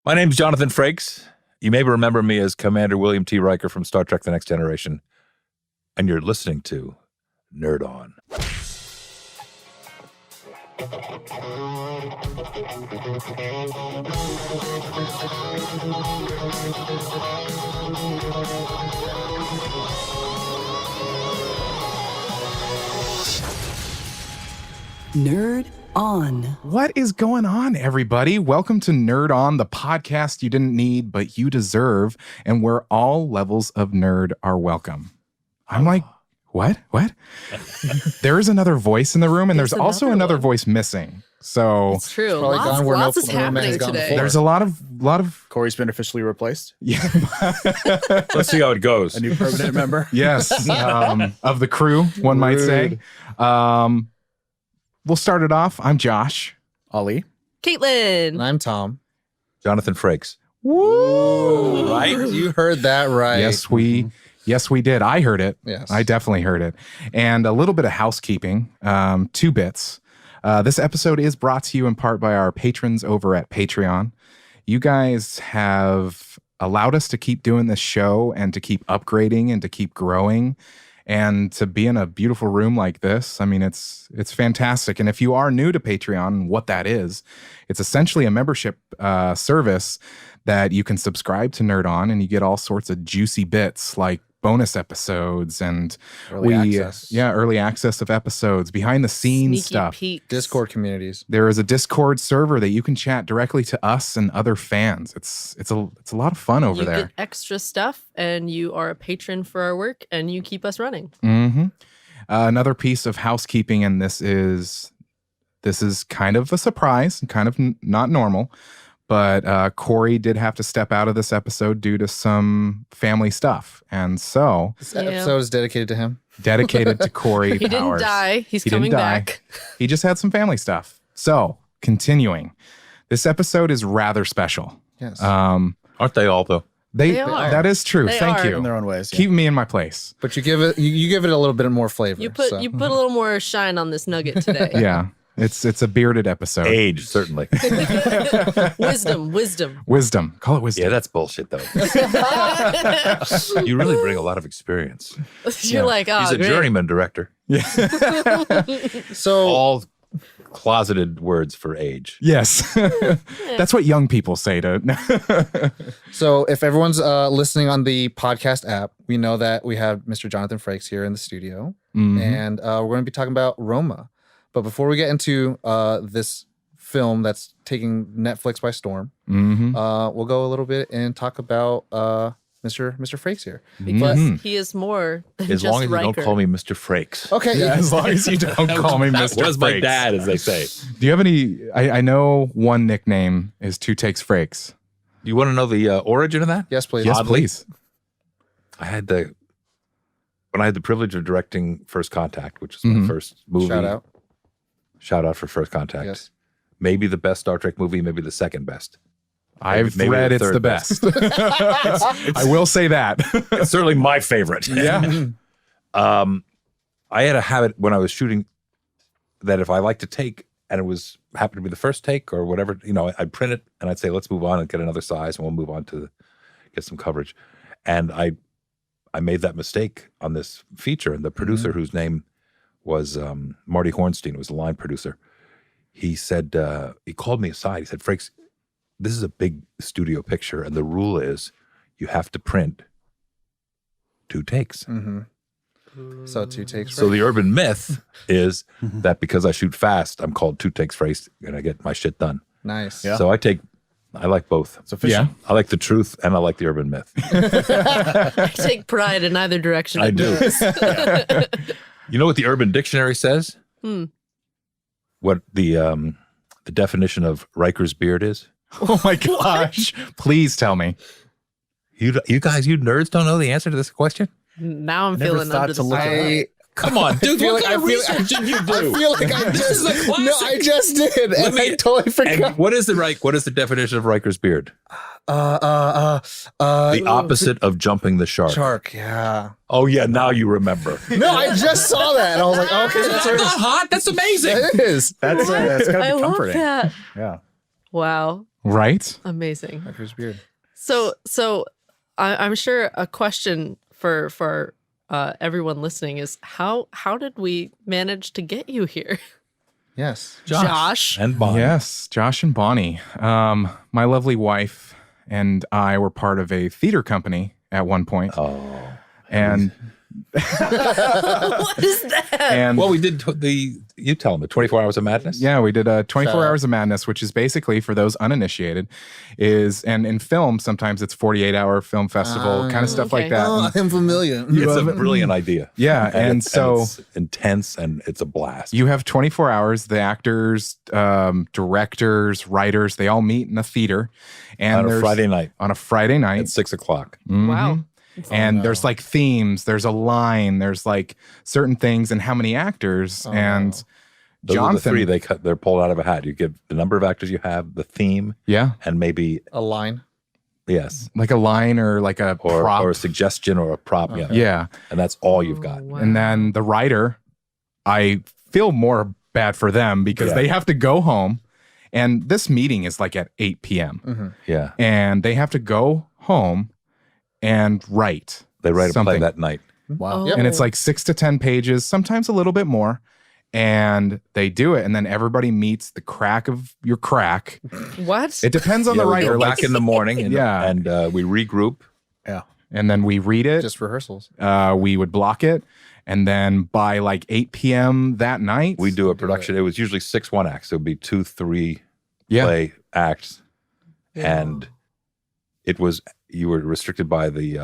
My name's Jonathan Frakes. You may remember me as Commander William T. Riker from Star Trek The Next Generation. And you're listening to Nerd On. Nerd On. What is going on, everybody? Welcome to Nerd On, the podcast you didn't need, but you deserve, and where all levels of nerd are welcome. I'm like, what? There is another voice in the room, and there's also another voice missing. So it's true. Lots is happening today. There's a lot of. Corey's been officially replaced. Yeah. Let's see how it goes. A new permanent member. Yes, of the crew, one might say. We'll start it off. I'm Josh. Ali. Caitlin. And I'm Tom. Jonathan Frakes. Woo! Right? You heard that right. Yes, we did. I heard it. Yes. I definitely heard it. And a little bit of housekeeping, 2 bits. This episode is brought to you in part by our patrons over at Patreon. You guys have allowed us to keep doing this show and to keep upgrading and to keep growing and to be in a beautiful room like this. I mean, it's fantastic. And if you are new to Patreon, what that is, it's essentially a membership service that you can subscribe to Nerd On, and you get all sorts of juicy bits like bonus episodes and early access of episodes, behind the scenes stuff, peeks. Discord communities. There is a Discord server that you can chat directly to us and other fans. It's a lot of fun over there. You get extra stuff, and you are a patron for our work, and you keep us running. Mm-hmm. Another piece of housekeeping, and this is kind of a surprise and kind of not normal. But Corey did have to step out of this episode due to some family stuff. And so this episode is dedicated to him. Dedicated to Corey He Powers. didn't die. He's coming back. He just had some family stuff. So continuing. This episode is rather special. Yes. Aren't they all, though? They are. That is true. They Thank are. you. In their own ways. Yeah. Keep me in my place. But you give it a little bit more flavor. You put a little more shine on this nugget today. Yeah. It's a bearded episode. Age, certainly. Wisdom. Call it wisdom. Yeah, that's bullshit, though. You really bring a lot of experience. You're like, oh, He's a great. journeyman director. Yeah. So All closeted words for age. Yes. That's what young people say to. So if everyone's listening on the podcast app, we know that we have Mr. Jonathan Frakes here in the studio. Mhm. And we're going to be talking about Roma. But before we get into this film that's taking Netflix by storm, we'll go a little bit and talk about Mr. Frakes here. Because he is more than As just long as you Riker. don't call me Mr. Frakes. Okay. Yeah, as long as you don't call me Mr. That was my Frakes. dad, as they say. Do you have any? I know one nickname is 2 Takes Frakes. Do you want to know the origin of that? Yes, please. Yes, Oddly, please. When I had the privilege of directing First Contact, which was my first movie. Shout out for First Contact. Yes. Maybe the best Star Trek movie, maybe the second best. I've maybe read the it's third the best. I will say that. It's certainly my favorite. Yeah. I had a habit when I was shooting that if I like to take and it happened to be the first take or whatever, I'd print it and I'd say, let's move on and get another size and we'll move on to get some coverage. And I made that mistake on this feature, and the producer whose name was Marty Hornstein, was the line producer. He said, he called me aside. He said, Frakes, this is a big studio picture, and the rule is you have to print 2 takes. Mm-hmm. So 2 takes. So the urban myth is that because I shoot fast, I'm called 2 Takes Frakes, and I get my shit done. Nice. So I like both. It's official. Yeah. I like the truth, and I like the urban myth. I take pride in either direction. I do. You know what the Urban Dictionary says? What the definition of Riker's beard is? Oh my gosh. Please tell me. You guys, you nerds don't know the answer to this question? Now I'm Never feeling thought under to the look spotlight. Come on, dude. What kind of research did you do? I feel like I This just, is a classic. No, I just did. And I totally forgot. And what is the definition of Riker's beard? The opposite of jumping the shark. Shark, yeah. Oh yeah, now you remember. No, I just saw that. And I was like, okay, that's not hot. That's amazing. It is. That's gotta I be love comforting. that. Yeah. Wow. Right? Amazing. Riker's beard. So I'm sure a question for everyone listening is how did we manage to get you here? Yes. Josh. and Bonnie. Yes, Josh and Bonnie. My lovely wife and I were part of a theater company at one point. Oh, And What is that? and well, we did you tell them the 24 Hours of Madness. yeah, we did 24 Shout out. Hours of Madness, which is basically, for those uninitiated, and in film, sometimes it's 48-hour film festival, kind of stuff like Okay. that. Oh, And- I'm familiar. It's a brilliant idea. yeah, and so it's intense and it's a blast. you have 24 hours. The actors, directors, writers, they all meet in a theater. And on a there's- Friday night On a Friday night. at 6:00. Mhm. Wow. And no. there's like themes, there's a line, there's like certain things and how many actors. And Those are Jonathan, the three they're pulled out of a hat. You give the number of actors you have, the theme, yeah, and maybe A line. yes, like a line or like a prop. or a suggestion or a prop. Yeah, Yeah. and that's all you've got. Wow. And then the writer, I feel more bad for them because Yeah. they have to go home. And this meeting is like at 8 p.m. Yeah, And they have to go home and write. they write a play something. that night. Wow. Oh. And it's like 6 to 10 pages, sometimes a little bit more. And they do it. And then everybody meets the crack of your crack. What? It depends on Yeah, the we writer. go back in the morning, and, Yeah. and we regroup. And then we read it. Just rehearsals. We would block it. And then by like 8 p.m. that night, We do a production. It was usually 6 1-acts. So it would be 2, 3 yeah. play acts, and it was you were restricted by the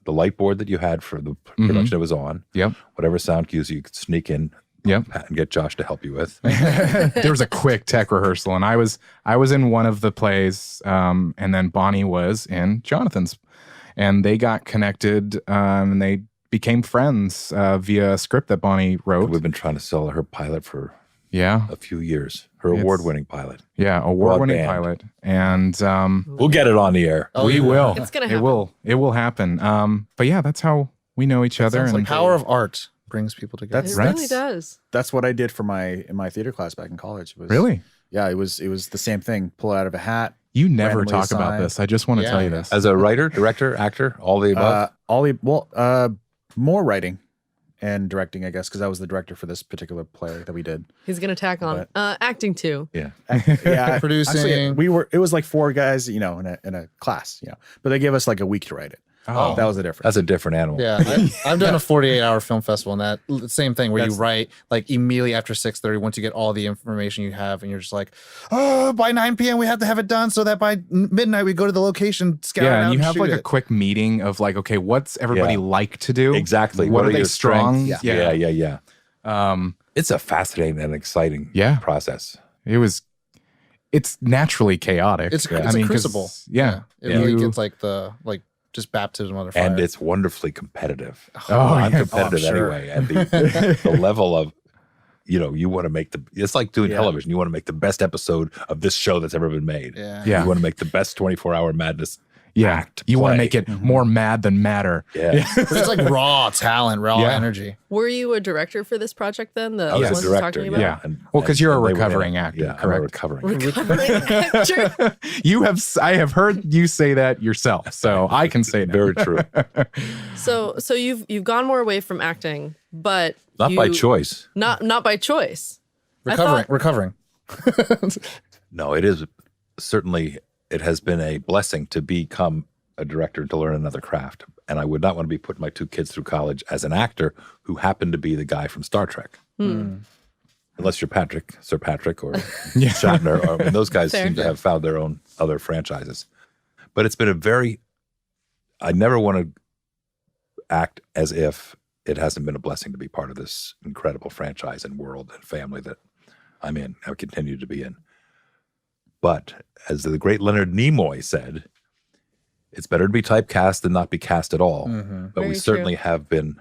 light board that you had for the production it was on. Yep. Whatever sound cues you could sneak in. Yep. And get Josh to help you with. There was a quick tech rehearsal, and I was in one of the plays, and then Bonnie was in Jonathan's, and they got connected, and they became friends via a script that Bonnie wrote. We've been trying to sell her pilot for Yeah, a few years. Her It's- award-winning pilot. yeah, award-winning Broadband. pilot, and We'll get it on the air. Oh, we yeah. will. It's gonna It happen. will. It will happen. But yeah, that's how we know each other. Sounds like And power of art brings people together. It That's right. really does. That's what I did for in my theater class back in college. Was, really, Yeah, it was the same thing. Pull it out of a hat. you never Randomly talk about assigned. this. I just want to Yeah. tell you this. As a writer, director, actor, all the above. More writing and directing, I guess, because I was the director for this particular play that we did. He's gonna tack on acting too. yeah. Yeah, Producing. Actually, it was like 4 guys, in a class, but they gave us like a week to write it. Oh. That was the difference. That's a different animal. Yeah, I've done a 48-hour film festival, and that same thing where you That's- write like immediately after 6:30 once you get all the information you have, and you're just like, oh, by 9 p.m. we have to have it done so that by midnight we go to the location, scout it Yeah, out, and you have shoot like a it. quick meeting of like, okay, what's everybody Yeah. like to do? Exactly. What are they your strong? strengths? Yeah. Yeah. It's a fascinating and exciting Yeah. process. It's naturally chaotic. It's I a mean, 'cause- crucible. Yeah. It really You- gets like just baptism under fire. And it's wonderfully competitive. Oh, I'm yeah. competitive Oh, sure. anyway. And the level of, you want to make it's like doing Yeah. television. You want to make the best episode of this show that's ever been made. yeah. Yeah. You want to make the best 24-hour madness. Yeah. act, You want to play. make it more mad than matter. Yeah. It's like raw talent, raw Yeah. energy. Were you a director for this project then? The I was ones a he's director. talking about? Yeah. And, Well, 'cause you're a and they were in it. recovering actor, Yeah, I'm a correct? recovering. Recovering actor. I have heard you say that yourself, so I can say that. Very true. So you've gone more away from acting, but Not by you- choice. Not by choice. I Recovering. No, it is certainly, it has been a blessing to become a director, to learn another craft. And I would not want to be putting my 2 kids through college as an actor who happened to be the guy from Star Trek. Unless you're Sir Patrick or Shatner, or those guys Fair. seem to have found their own other franchises. But it's been I never want to act as if it hasn't been a blessing to be part of this incredible franchise and world and family that I'm in, I continue to be in. But as the great Leonard Nimoy said, it's better to be typecast than not be cast at all. Mm-hmm. But we Very certainly have been,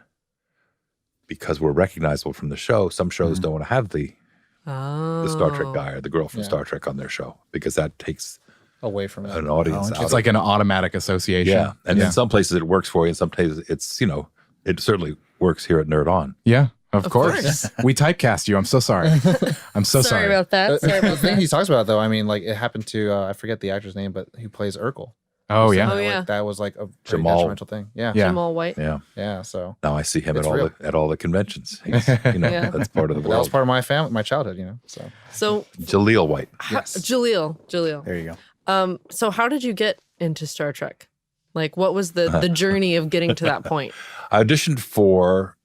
because we're recognizable from the show. Some shows don't want to have the Star Trek guy or the girl from Yeah. Star Trek on their show because that takes Away from it. an audience out. It's like an automatic association. yeah. And in some places it works for you, and some places it's, it certainly works here at Nerd On. Yeah, Of course. We typecast you. I'm so sorry. I'm so sorry. about that. Sorry The about thing that. he talks about, though, I mean, like, it happened to, I forget the actor's name, but he plays Urkel. Oh, yeah. Oh, Like, yeah. that was like a pretty Jamal. detrimental thing. Yeah. Yeah. Jamal White. Yeah. Yeah. So Now I see him It's at real. all the conventions. He's, you know, Yeah. that's part of the that was world. part of my family, my childhood, you know. So So, Jaleel White. Yes. Jaleel. There you go. So how did you get into Star Trek? Like, what was the journey of getting to that point? I auditioned for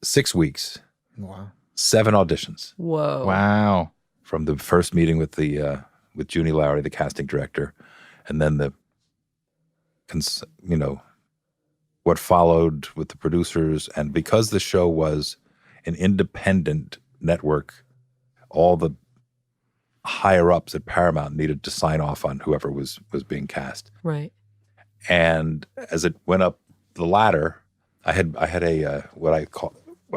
6 weeks, wow. 7 auditions. Whoa. Wow. From the first meeting with the with Junie Lowry, the casting director, and then what followed with the producers. And because the show was an independent network, all the higher ups at Paramount needed to sign off on whoever was being cast. Right. And as it went up the ladder, I had a what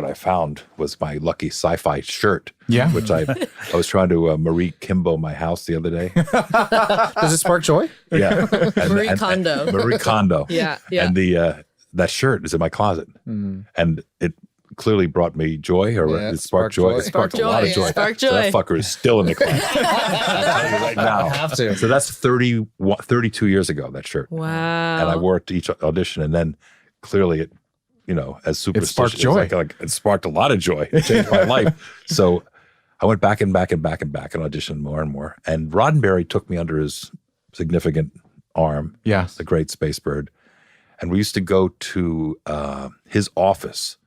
I found was my lucky sci-fi shirt. Yeah. Which I was trying to Marie Kimbo my house the other day. Does it spark joy? Yeah, Marie Kondo. Marie Kondo. Yeah. Yeah. And the that shirt is in my closet, and it clearly brought me joy, or Yeah, it sparked joy. It Spark sparked a lot of joy. joy. Spark So that joy. fucker is still in the closet. I'll tell you right I now. have to. So that's 32 years ago, that shirt. Wow. And I wore it to each audition, and then clearly it, as superstitious, sparked joy. like it sparked a lot of joy. It changed my life. So I went back and auditioned more and more. And Roddenberry took me under his significant arm, Yes. the great space bird. And we used to go to his office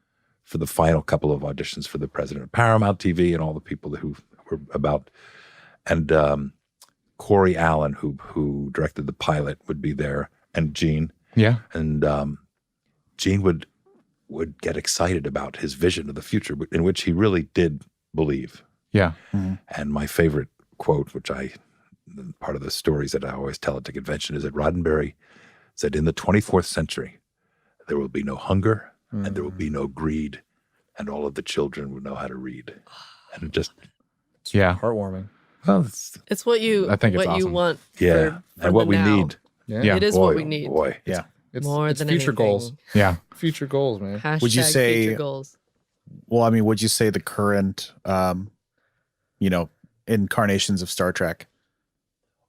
for the final couple of auditions for the president of Paramount TV and all the people who were about. And Corey Allen, who directed the pilot, would be there, and Gene. Yeah. And Gene would get excited about his vision of the future, in which he really did believe. Yeah. And my favorite quote, part of the stories that I always tell at the convention, is that Roddenberry said, in the 24th century, there will be no hunger and there will be no greed, and all of the children will know how to read. And it just, Yeah. Heartwarming. well, It's what you I think it's you awesome. want. yeah. for And what the we now. need. Yeah. It is Boy, what we oh need. boy. Yeah. It's More it's than future anything. goals. Yeah. Future goals, man. Hashtag Would you say- future goals? Well, I mean, would you say the current, incarnations of Star Trek?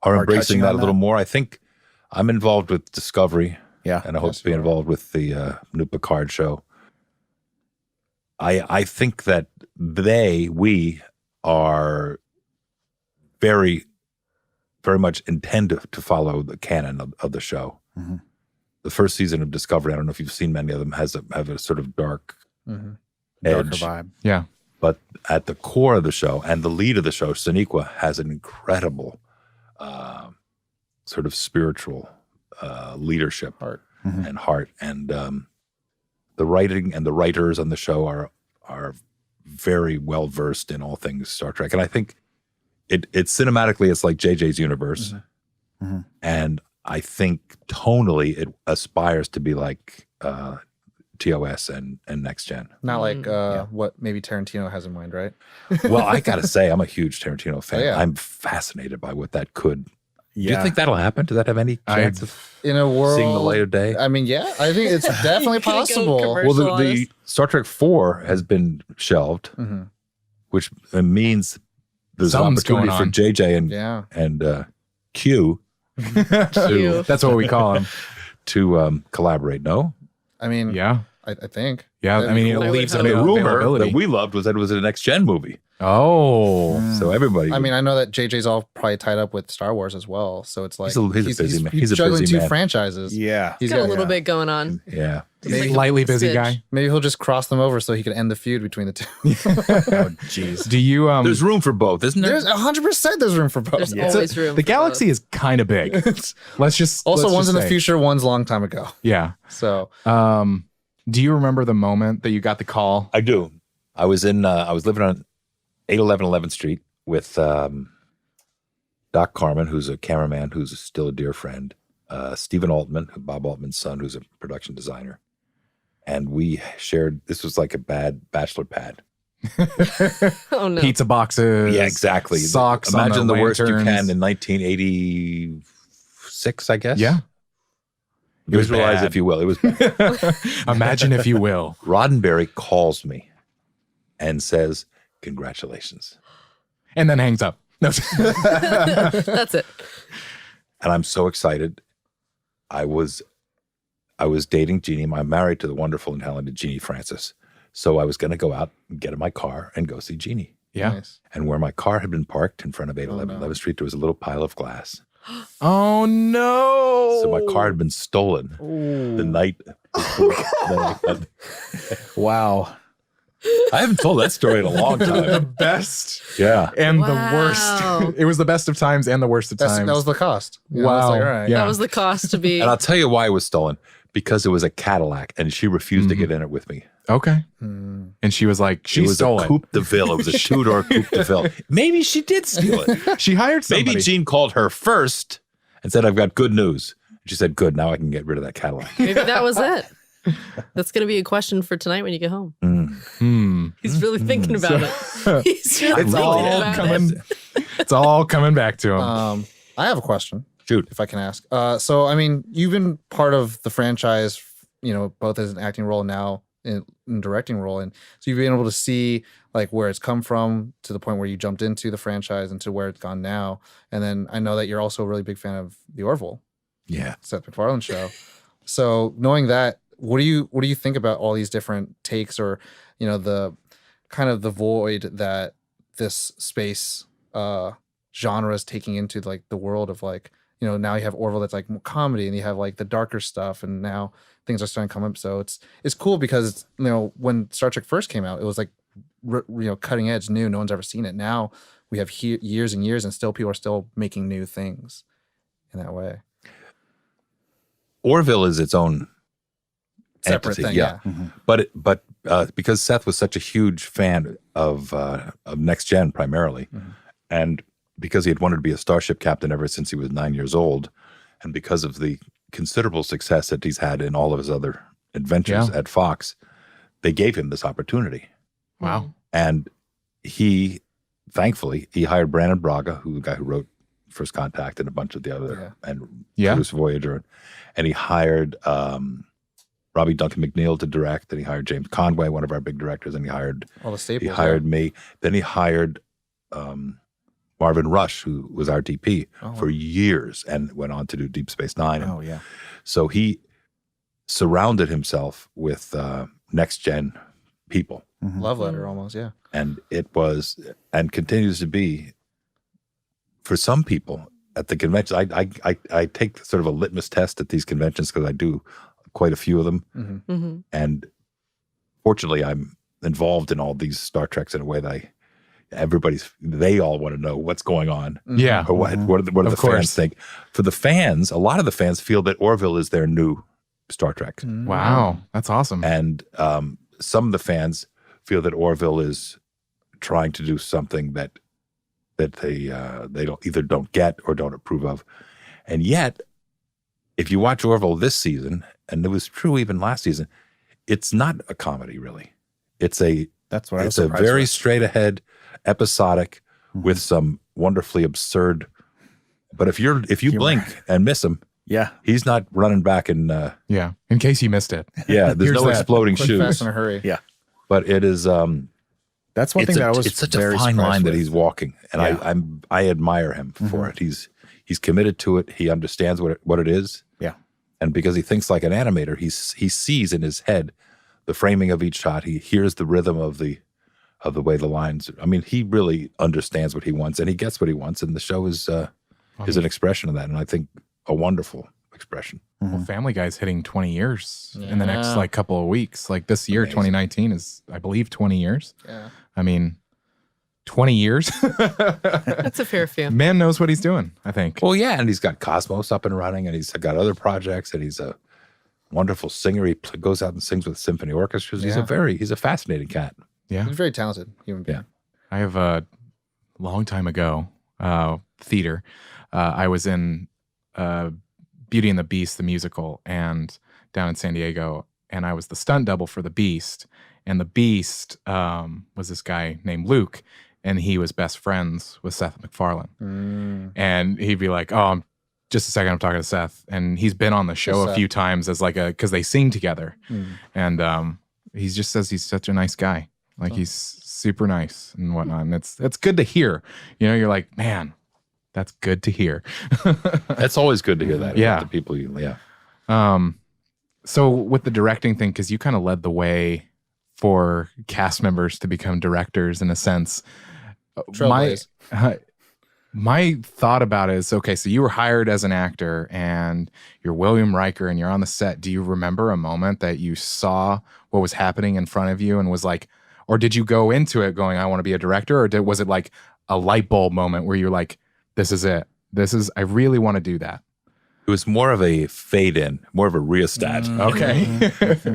Are Are embracing touching that on a little that? more. I think I'm involved with Discovery. Yeah. And I hope Yes, to be you are. involved with the new Picard show. I think that we are very, very much intend to follow the canon of the show. Mhm. The first season of Discovery, I don't know if you've seen many of them, have a sort of dark Mm-hmm. Darker edge. vibe. Yeah. But at the core of the show and the lead of the show, Sonequa, has an incredible sort of spiritual leadership Heart. Mhm. and heart. And the writing and the writers on the show are very well versed in all things Star Trek. And I think it's cinematically, it's like JJ's universe. Mhm. And I think tonally it aspires to be like TOS and Next Gen. Not like what maybe Tarantino has in mind, right? Well, I gotta say, I'm a huge Tarantino fan. Oh, yeah. I'm fascinated by what that could. Yeah. Do you think that'll happen? Does that have any chance of In a world seeing the light of day? I mean, yeah, I think it's definitely Gonna go possible. commercial. Well, the Star Trek 4 has been shelved, Mhm. which means there's an Something's opportunity going for on. JJ Yeah. and Q Q. That's what we call him. to collaborate. No, I mean, Yeah. I think. Yeah. That'd I be mean, cool. it I would leaves hope. I mean, a rumor availability. that we loved was that it was a Next Gen movie. Oh. So everybody, I mean, I know that JJ's all probably tied up with Star Wars as well, so it's like He's a busy man. He's He's a juggling busy two man. franchises. Yeah. He's Got a got little bit going on. yeah. He's like a Slightly busy Stitch. guy. Maybe he'll just cross them over so he can end the feud between the two. Oh, jeez. Do you There's room for both, isn't there? There's 100% there's room for both. There's Yeah. always room. the for galaxy is kind of big. Let's just Also, let's one's just in the say. future, one's a long time ago. Yeah. So Do you remember the moment that you got the call? I do. I was living on 811 11th Street with Doc Carmen, who's a cameraman, who's still a dear friend, Stephen Altman, Bob Altman's son, who's a production designer. And we shared, this was like a bad bachelor pad. both. Oh no. Pizza boxes. Yeah, exactly. Socks. on Imagine the worst you lanterns. can in 1986, I guess. Yeah. It was Visualize, bad. if you will. It was bad. Imagine if you will. Roddenberry calls me and says, "Congratulations." And then hangs up. No. That's it. And I'm so excited. I was dating Jeannie. I'm married to the wonderful and talented Jeannie Francis. So I was going to go out and get in my car and go see Jeannie. Yeah. Nice. And where my car had been parked in front of 811 no. 11th Street, there was a little pile of glass. Oh no. So my car had been stolen the night before that I got. Wow. I haven't told that story in a long The time. best Yeah. and Wow. the worst. It was the best of times and the worst of That times. was the cost. You know, Wow. it's like, all right. Yeah. That was the cost to be. And I'll tell you why it was stolen. Because it was a Cadillac and she refused to get in it with me. Okay. Hmm. And she was like, she It was stole a it. Coupe de Ville. It was a two-door Coupe de Ville. Maybe she did steal it. She hired somebody. Maybe Gene called her first and said, "I've got good news." She said, "Good, now I can get rid of that Cadillac." Maybe that was it. That's going to be a question for tonight when you get home. He's really thinking about it. He's really It's thinking all about coming. it. It's all coming back to him. I have a question. Shoot. If I can ask. So, I mean, you've been part of the franchise, you know, both as an acting role now in directing role. And so you've been able to see like where it's come from to the point where you jumped into the franchise and to where it's gone now. And then I know that you're also a really big fan of the Orville, Yeah. Seth MacFarlane show. So knowing that, what do you think about all these different takes or, you know, the kind of the void that this space genre is taking into like the world of like, you know, now you have Orville that's like more comedy and you have like the darker stuff and now things are starting to come up. So it's cool because, you know, when Star Trek first came out, it was like, you know, cutting edge, new, no one's ever seen it. Now we have years and years and still people are still making new things in that way. Orville is its own Separate entity, thing, yeah. But because Seth was such a huge fan of Next Gen primarily, and because he had wanted to be a starship captain ever since he was 9 years old, and because of the considerable success that he's had in all of his other adventures at Fox, they gave him this opportunity. Wow. And he, thankfully, he hired Brandon Braga, who the guy who wrote First Contact and a bunch of the other, and produced Voyager, and he hired Robbie Duncan McNeil to direct, and he hired James Conway, one of our big directors, and he hired All the staples. he hired me. Then he hired Marvin Rush, who was our DP for years and went on to do Deep Space Nine. Oh, yeah. So he surrounded himself with Next Gen people. Love letter almost, yeah. And it was, and continues to be, for some people at the convention. I take sort of a litmus test at these conventions because I do quite a few of them. And fortunately, I'm involved in all these Star Treks in a way that they all want to know what's going on. Yeah. Or what do the fans think? For the fans, a lot of the fans feel that Orville is their new Star Trek. Wow. That's awesome. And some of the fans feel that Orville is trying to do something that they don't get or don't approve of. And yet, if you watch Orville this season, and it was true even last season, it's not a comedy really. It's a very straight ahead episodic with some wonderfully absurd. But if you blink and miss him, he's not running back and in case you missed it. there's Here's no that. exploding Quick, shoes. fast, in a hurry. Yeah. But it is That's one thing that I was it's such a very fine surprised line that with. he's walking, and I admire him for it. He's committed to it. He understands what it is. Yeah. And because he thinks like an animator, he sees in his head the framing of each shot. He hears the rhythm of the way the lines. I mean, he really understands what he wants, and he gets what he wants. And the show is an expression of that, and I think a wonderful expression. Well, Family Guy's hitting 20 years in the next like couple of weeks. Like this year, 2019 is, I believe, 20 years. Yeah. I mean, 20 years. That's a fair few. Man knows what he's doing, I think. Well, yeah, and he's got Cosmos up and running, and he's got other projects, and he's a wonderful singer. He goes out and sings with symphony orchestras. He's a fascinating cat. Yeah. He's a very talented human being. Yeah. I have a long time ago theater. I was in Beauty and the Beast, the musical, and down in San Diego, and I was the stunt double for the Beast. And the Beast was this guy named Luke, and he was best friends with Seth MacFarlane. And he'd be like, "Oh, just a second, I'm talking to Seth." And he's been on the show a few times as like because they sing together. And he just says he's such a nice guy. Like he's super nice and whatnot. And it's good to hear. You know, you're like, man, that's good to hear. It's always good to hear that. Yeah. About the people you, So with the directing thing, because you kind of led the way for cast members to become directors in a sense. Trailblaze. My thought about it is, okay, so you were hired as an actor and you're William Riker and you're on the set. Do you remember a moment that you saw what was happening in front of you and was like, or did you go into it going, I want to be a director? Or was it like a light bulb moment where you're like, this is it. I really want to do that. It was more of a fade in, more of a rheostat. Okay.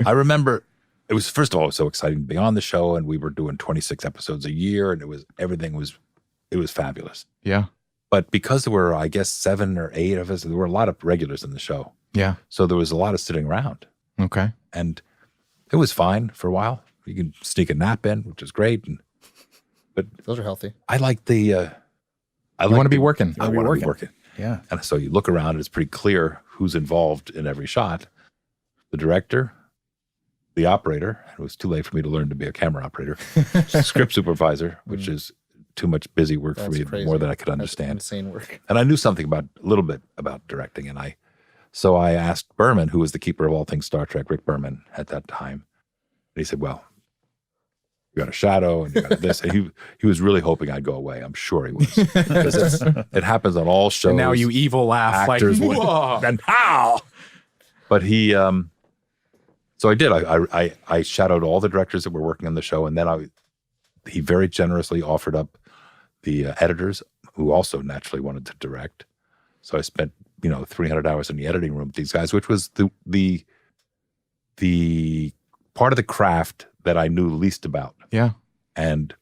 I remember it was, first of all, it was so exciting to be on the show, and we were doing 26 episodes a year, and everything was fabulous. Yeah. But because there were, I guess, 7 or 8 of us, there were a lot of regulars in the show. Yeah. So there was a lot of sitting around. Okay. And it was fine for a while. You could sneak a nap in, which is great. But Those are healthy. I like the You want to be working. I want to be working. Yeah. And so you look around and it's pretty clear who's involved in every shot. The director, the operator, it was too late for me to learn to be a camera operator, script supervisor, which is too much busy work for That's me, crazy. more than I could That's understand. insane work. And I knew something a little bit about directing. So I asked Berman, who was the keeper of all things Star Trek, Rick Berman at that time. And he said, well, you got a shadow and you got this. And he was really hoping I'd go away. I'm sure he was. Because it happens on all shows. And now you evil laugh actors like, would- whoa. and how? But he, so I did. I shadowed all the directors that were working on the show. And then he very generously offered up the editors who also naturally wanted to direct. So I spent, 300 hours in the editing room with these guys, which was the part of the craft that I knew least about. Yeah. And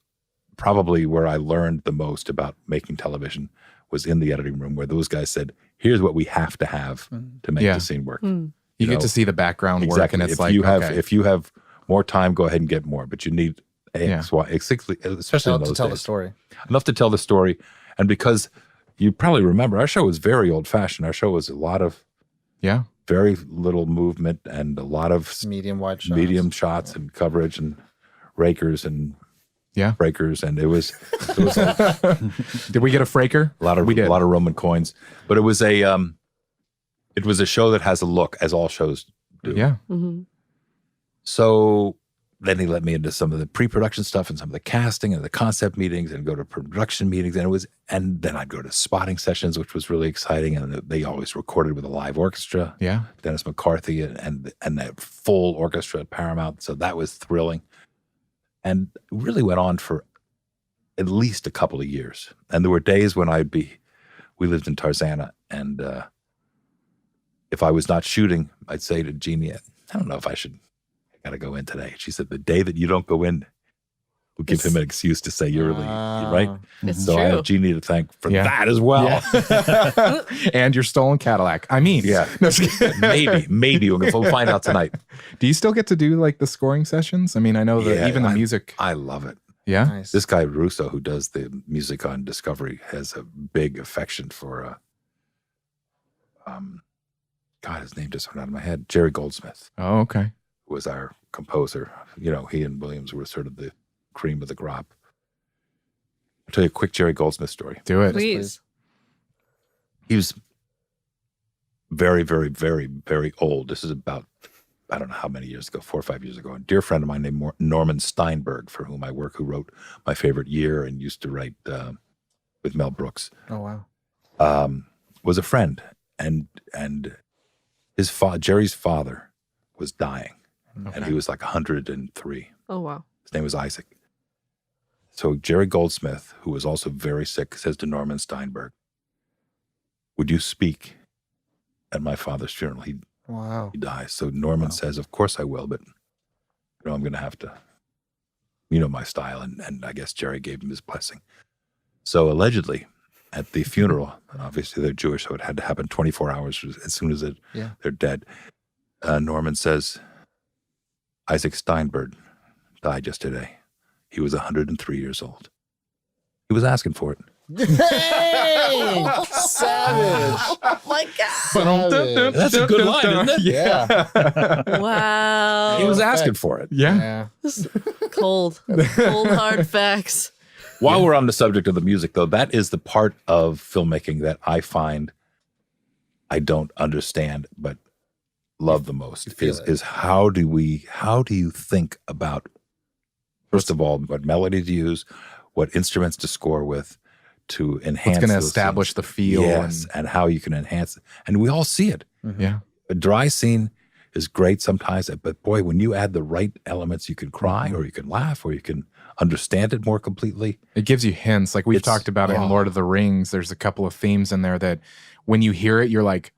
probably where I learned the most about making television was in the editing room, where those guys said, here's what we have to have to make Yeah. the scene work. You You get know, to see the background work, Exactly. and it's if like, you have okay. if you have more time, go ahead and get more. But you need X, Y, especially in To those tell the days. story. Enough to tell the story. And because you probably remember, our show was very old fashioned. Our show was a lot of yeah, very little movement and a lot of Medium wide shots. medium shots and coverage and rakers and yeah. breakers. And it was a Did we get a Fraker? lot of We did. a lot of Roman coins. But it was a show that has a look, as all shows do. Yeah. So then he let me into some of the pre-production stuff and some of the casting and the concept meetings and go to production meetings. And then I'd go to spotting sessions, which was really exciting. And they always recorded with a live orchestra, Yeah. Dennis McCarthy and that full orchestra at Paramount. So that was thrilling. And it really went on for at least a couple of years. And there were days when we lived in Tarzana, and if I was not shooting, I'd say to Jeannie, I don't know if I got to go in today. She said, the day that you don't go in, will give him an excuse to say you're right. It's So I true. have Jeannie to thank for Yeah. that as well. And your stolen Cadillac. I mean, Yeah. No, just kidding. maybe we'll find out tonight. Do you still get to do like the scoring sessions? I mean, I know that Yeah, even the music. I love it. Yeah. Nice. This guy Russo, who does the music on Discovery, has a big affection for God, his name just went out of my head. Jerry Goldsmith Oh, okay. was our composer. He and Williams were sort of the cream of the crop. I'll tell you a quick Jerry Goldsmith story. Do it. Please. He was very, very, very, very old. This is about, I don't know how many years ago, 4 or 5 years ago. A dear friend of mine named Norman Steinberg, for whom I work, who wrote My Favorite Year and used to write with Mel Brooks, Oh wow. was a friend. And Jerry's father was dying. And he was like 103. Oh, wow. His name was Isaac. So Jerry Goldsmith, who was also very sick, says to Norman Steinberg, would you speak at my father's funeral? He Wow. dies. So Norman says, of course I will, but I'm going to have to, my style. And I guess Jerry gave him his blessing. So allegedly at the funeral, and obviously they're Jewish, so it had to happen 24 hours as soon as they're dead. Norman says, Isaac Steinberg died yesterday. He was 103 years old. He was asking for it. Hey! Savage. Oh my god! Savage. That's a good line, isn't it? Yeah. Wow. He was asking for it. Yeah. Yeah. This is cold hard facts. While we're on the subject of the music, though, that is the part of filmmaking that I find I don't understand, but love the most feel it. is how do you think about, first of all, what melody to use, what instruments to score with, to enhance. It's going to those establish scenes. the feel. Yes, and how you can enhance it. And we all see it. Yeah. A dry scene is great sometimes, but boy, when you add the right elements, you can cry or you can laugh or you can understand it more completely. It gives you hints. Like we've It's- talked about in Lord of the Rings, there's a couple of themes in there that when you hear it, you're like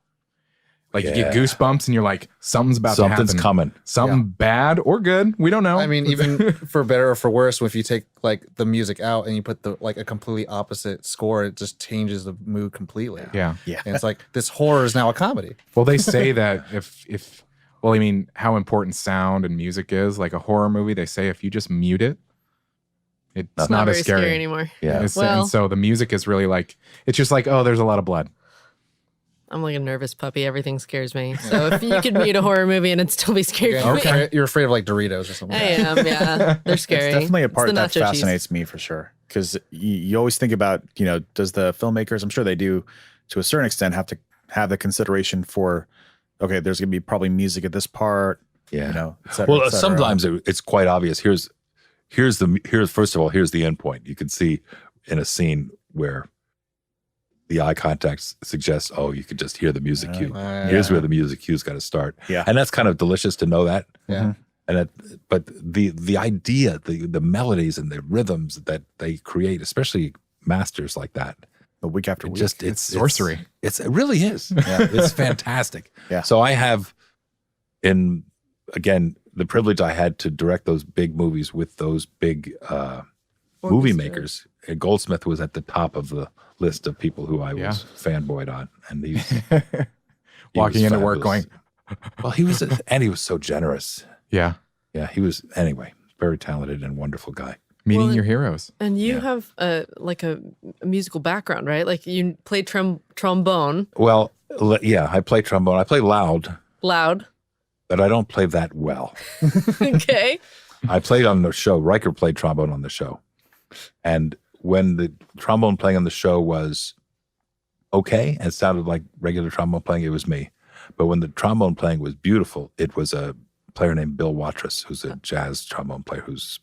you get Yeah. goosebumps and you're like, something's about to Something's happen. coming. Something bad or good. We don't know. I mean, even for better or for worse, if you take like the music out and you put the like a completely opposite score, it just changes the mood completely. yeah. And it's like this horror is now a comedy. Well, they say that if well, I mean, how important sound and music is. Like a horror movie, they say if you just mute it, it's It's not very as scary. anymore. Yeah. And so the music is really like, it's just like, oh, there's a lot of blood. I'm like a nervous puppy. Everything scares me. So if you could mute a horror movie and it'd still be scary You're, for me. afraid, you're afraid of like Doritos or something. I am, yeah. They're scary. It's definitely a It's part the that nacho fascinates me for sure. Because you always think about, does the filmmakers, I'm sure they do to a certain extent, have to have the consideration for, okay, there's going to be probably music at this part, Yeah. et cetera, Well, et cetera. sometimes it's quite obvious. Here's first of all, here's the end point. You can see in a scene where the eye contact suggests, oh, you could just hear the music cue. Here's where the music cue's got to start. Yeah. And that's kind of delicious to know that. Yeah. But the idea, the melodies and the rhythms that they create, especially masters like that, But week after it week. just It's sorcery. it really is. Yeah, it's fantastic. Yeah. So I have, again, the privilege I had to direct those big movies with those big movie Orchestra. makers. Goldsmith was at the top of the list of people who I was fanboyed on, and he Walking was into work fabulous. Well, he was, and he was so generous. Yeah. Yeah, he was. Anyway, very talented and wonderful guy. Meeting Well, your heroes. And you Yeah. have a musical background, right? Like you played trombone, Well, yeah, I play trombone. I play loud, loud. but I don't play that well. Okay. I played on the show. Riker played trombone on the show. And when the trombone playing on the show was okay and sounded like regular trombone playing, it was me. But when the trombone playing was beautiful, it was a player named Bill Watrous, who's a jazz trombone player who's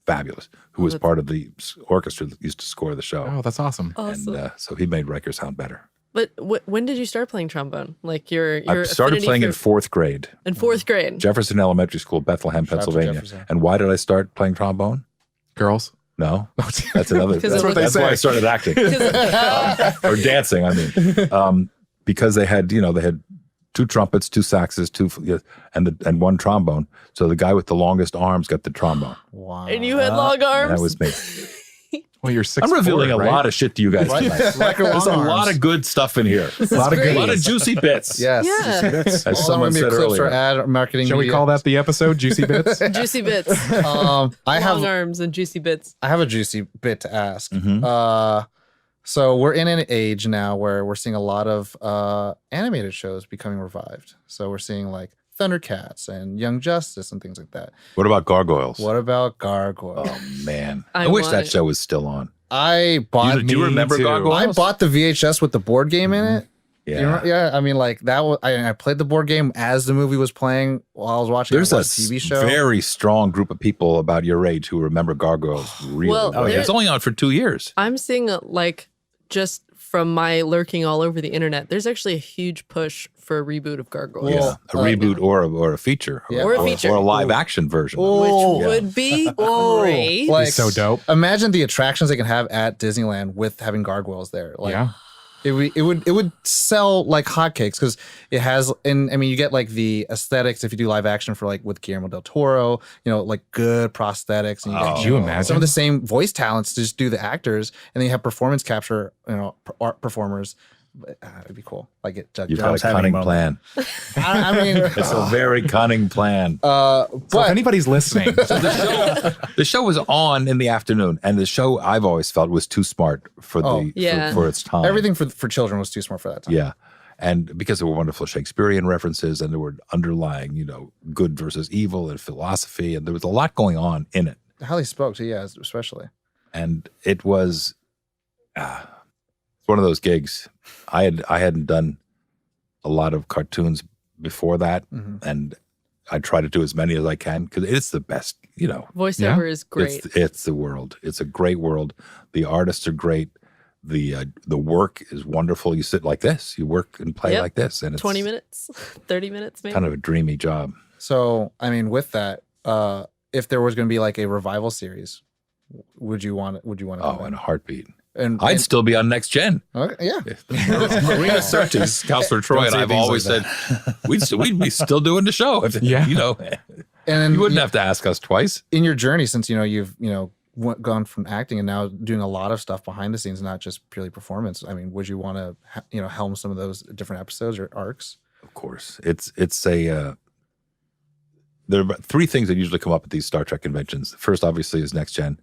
fabulous, who was part of the orchestra that used to score the show. Oh, that's awesome. Awesome. And so he made Riker sound better. But when did you start playing trombone? Like your I started affinity playing for- in fourth grade, in fourth grade. Jefferson Elementary School, Bethlehem, Shout out to Pennsylvania. Jefferson. And why did I start playing trombone? Girls. No, that's another. Because That's, it that's looks- why I started acting or dancing. I mean, because they had two trumpets, two saxes, and one trombone. So the guy with the longest arms got the trombone. Wow. And you had long And arms. that was me. Well, you're 6'4", I'm revealing a right? lot of shit to you guys Right. tonight. Riker There's a long lot arms. of good stuff in here. A lot of great. A lot of goodies. juicy bits. Yes. Yeah. As All someone the said clips earlier. or ad marketing. Shall we media. call that the episode? Juicy Bits? Juicy bits. I Long have arms and juicy bits. I have a juicy bit to ask. Mhm. So we're in an age now where we're seeing a lot of animated shows becoming revived. So we're seeing like Thundercats and Young Justice and things like that. What about Gargoyles? What about Gargoyles? Oh man, I I wish want that it. show was still on. I bought. Do you remember too. Gargoyles? I bought the VHS with the board game in it. Yeah. You know, yeah. I mean, like that was. I played the board game as the movie was playing while I was watching. There's I a watched TV show. very strong group of people about your age who remember Gargoyles really Well, well. It there- was only on for 2 years. I'm seeing like just from my lurking all over the internet, there's actually a huge push for a reboot of Gargoyles. Yeah, Well, a reboot or a feature, Yeah. Or a feature. or a live action version. Oh. Which Yeah. would be great. Like, It's so dope. Imagine the attractions they can have at Disneyland with having gargoyles there. Like, Yeah. it would sell like hotcakes because it has, and I mean, you get like the aesthetics if you do live action for like with Guillermo del Toro, like good prosthetics. And you get Could you imagine? some of the same voice talents to just do the actors, and then you have performance capture, art performers It'd be cool. Like it. You've got a cunning plan. I mean, It's a very cunning plan. So if but anybody's listening, The show was on in the afternoon, and the show I've always felt was too smart for Yeah. for its time. everything for children was too smart for that time. Yeah. And because there were wonderful Shakespearean references and there were underlying, good versus evil and philosophy, and there was a lot going on in it. How they spoke too, yeah, especially. And it was one of those gigs. I hadn't done a lot of cartoons before that, and I try to do as many as I can because it's the best, Voiceover is great. It's the world. It's a great world. The artists are great. The work is wonderful. You sit like this, you work and play Yep. like this, and it's 20 minutes, 30 minutes maybe. kind of a dreamy job. So, I mean, with that, if there was going to be like a revival series, would you want it? Would you want to? Oh, in a heartbeat. And I'd still be on Next Gen. okay, yeah. Marina Sirtis, Counselor Troy, and say I've things always like said we'd be still doing the show. If, Yeah. And you wouldn't have to ask us twice. in your journey, since you've gone from acting and now doing a lot of stuff behind the scenes, not just purely performance. I mean, would you want to helm some of those different episodes or arcs? Of course, it's a. There are about three things that usually come up at these Star Trek conventions. The first, obviously, is Next Gen,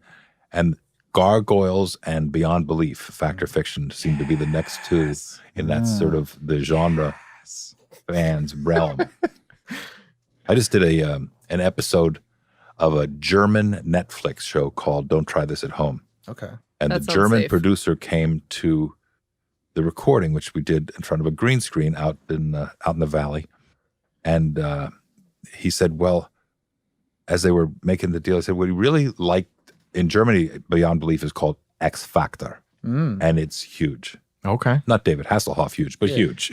and Gargoyles and Beyond Belief, fact or fiction, seem to be the next two in that sort of the genre fans realm. I just did an episode of a German Netflix show called "Don't Try This at Home," Okay. and That the sounds German safe. producer came to the recording, which we did in front of a green screen out in the valley, and he said, "Well, as they were making the deal, I said, what he really liked in Germany, Beyond Belief is called X Factor, and it's huge. okay, Not David Hasselhoff huge, but huge,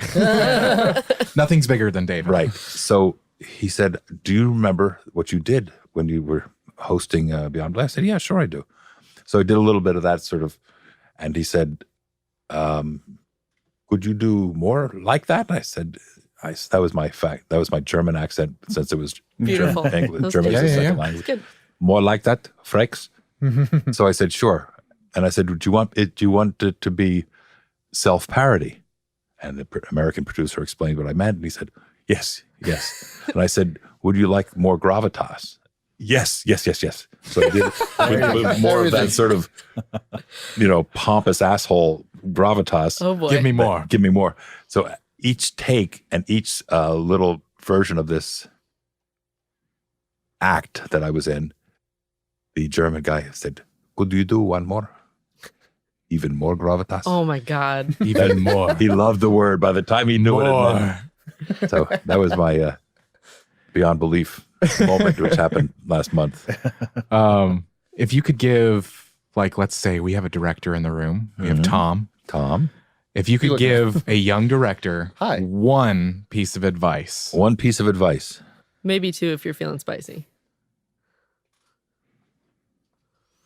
nothing's bigger than David. right?" So he said, "Do you remember what you did when you were hosting Beyond Belief?" I said, "Yeah, sure I do." So I did a little bit of that sort of, and he said, "Could you do more like that?" And I said, that was my fact. That was my German accent, since it was Beautiful. English. That's German good. is the Yeah, second yeah. language. Good. More like that, Frakes. So I said, "Sure." And I said, "Do you want it to be self-parody?" And the American producer explained what I meant, and he said, "Yes, yes." And I said, "Would you like more gravitas?" Yes. So I did with more of that sort of, pompous asshole gravitas. Oh boy. Give me more. Give me more. So each take and each little version of this act that I was in, the German guy said, "Could you do one more? Even more gravitas?" Oh my God. Even more. He loved the word by the time he knew what it meant. So that was my Beyond Belief moment, which happened last month. If you could give, like, let's say we have a director in the room. We have Tom. Tom, If you could look- give a young director Hi. one piece of advice, one piece of advice. Maybe two if you're feeling spicy.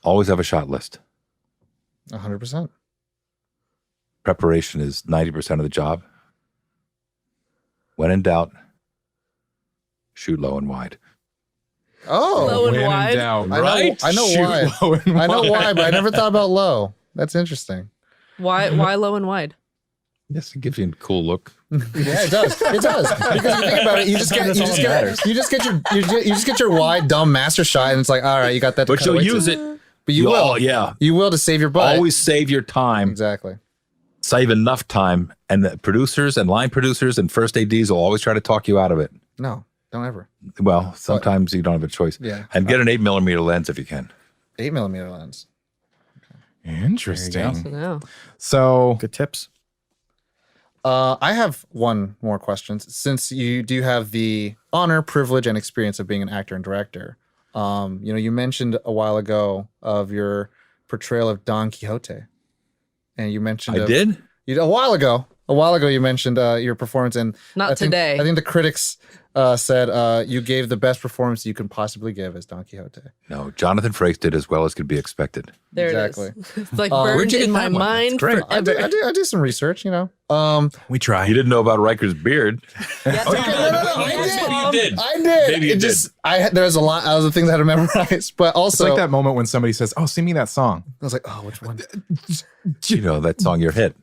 Always have a shot list. 100%. Preparation is 90% of the job. When in doubt, shoot low and wide. Oh, Low and when in wide? doubt, I know shoot why. low and I know wide. why, but I never thought about low. That's interesting. Why low and wide? Yes, it gives you a cool look. Yeah, it does. It does. Because you think about it, you just get your wide dumb master shot, and it's like, all right, you got that. to But cut you'll away use to. it. But you will. Yeah. You will to save your butt. Always save your time. Exactly. Save enough time. And the producers and line producers and first ADs will always try to talk you out of it. No, don't ever. Well, sometimes you don't have a choice. Yeah. And get an 8mm lens if you can. 8mm lens. Interesting. No. So, Good tips. I have one more question. Since you do have the honor, privilege, and experience of being an actor and director, you mentioned a while ago of your portrayal of Don Quixote, and you mentioned I did? a while ago you mentioned your performance, and Not I think, today. I think the critics said you gave the best performance you can possibly give as Don Quixote. No, Jonathan Frakes did as well as could be expected. There Exactly. it is. It's like Where'd burned you get in my that one? That's mind great. I forever. do some research, we try. You didn't know about Riker's beard. I did. Maybe you It did. just there's a lot of the things I had to memorize, but It's also like that moment when somebody says, "Oh, sing me that song." I was like, oh, which one? You know that song, your hit.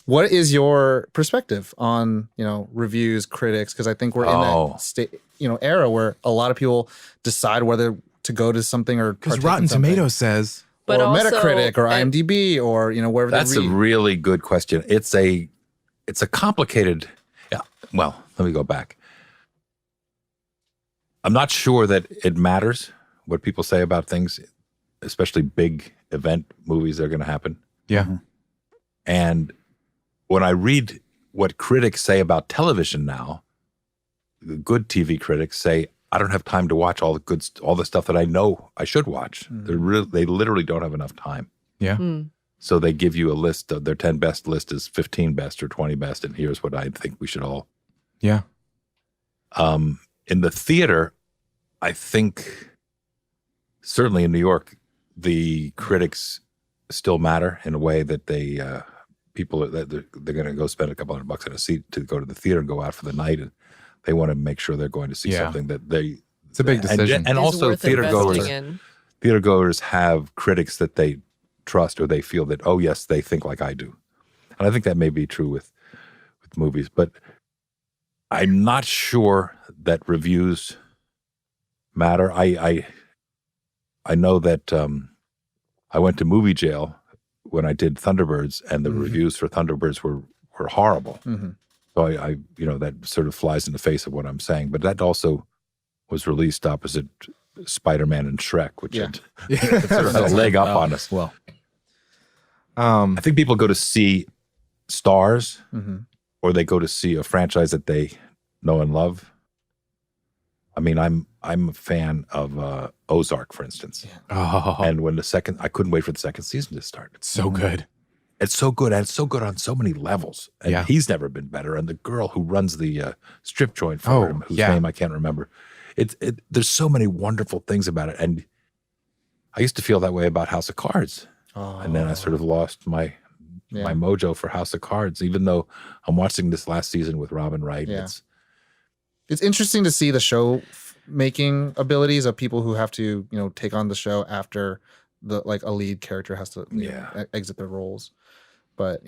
What is your perspective on, reviews, critics? Because I think we're in that era where a lot of people decide whether to go to something or Because partake in Rotten something. Tomatoes says, But or also, Metacritic or IMDb or wherever That's they a read. really good question. It's a complicated. Yeah. Well, let me go back. I'm not sure that it matters what people say about things, especially big event movies that are going to happen. yeah. And when I read what critics say about television now, the good TV critics say, I don't have time to watch all the stuff that I know I should watch. They literally don't have enough time. Yeah. So they give you a list of their 10 best list is 15 best or 20 best. And here's what I think we should all. Yeah. In the theater, I think certainly in New York, the critics still matter in a way that they're going to go spend a couple $100 on a seat to go to the theater and go out for the night, and they want to make sure they're going to see something that it's a big decision. And is also worth theater investing in. goers have critics that they trust or they feel that, oh yes, they think like I do. And I think that may be true with movies, but I'm not sure that reviews matter. I know that I went to movie jail when I did Thunderbirds, and the reviews for Thunderbirds were horrible. So I that sort of flies in the face of what I'm saying. But that also was released opposite Spider-Man and Shrek, which had sort of had a leg up on us. Well, I think people go to see stars, or they go to see a franchise that they know and love. I mean, I'm a fan of Ozark, for instance. Oh, And when I couldn't wait for the second season to start. it's so good. It's so good, and it's so good on so many levels. And Yeah. he's never been better. And the girl who runs the strip joint for him, whose name I can't remember, there's so many wonderful things about it. And I used to feel that way about House of Cards, and then I sort of lost my mojo for House of Cards. Even though I'm watching this last season with Robin Wright, Yeah. It's interesting to see the show making abilities of people who have to, take on the show after a lead character has to exit their roles. But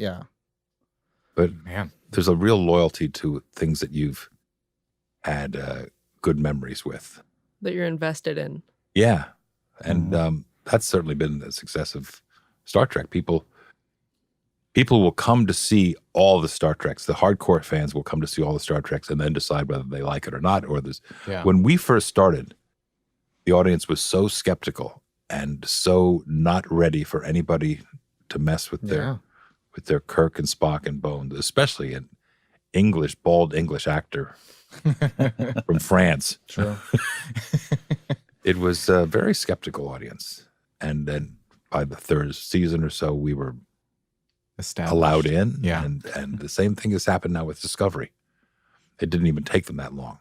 but Man. there's a real loyalty to things that you've had good memories with. That you're invested in. Yeah. And that's certainly been the success of Star Trek. People will come to see all the Star Treks. The hardcore fans will come to see all the Star Treks and then decide whether they like it or not. Or when we first started, the audience was so skeptical and so not ready for anybody to mess with their Kirk and Spock and Bones, especially an bald English actor from France. True. It was a very skeptical audience. And then by the third season or so, we were Established. allowed in. Yeah. And the same thing has happened now with Discovery. It didn't even take them that long.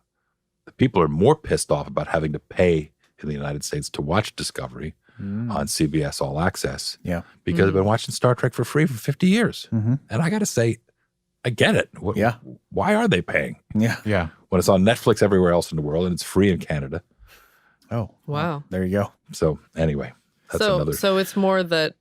The people are more pissed off about having to pay in the United States to watch Discovery on CBS All Access. Yeah. Because I've been watching Star Trek for free for 50 years. And I got to say, I get it. Yeah. Why are they paying Yeah. Yeah. when it's on Netflix everywhere else in the world and it's free in Canada? Oh, Wow. there you go. So anyway, that's So another. so it's more that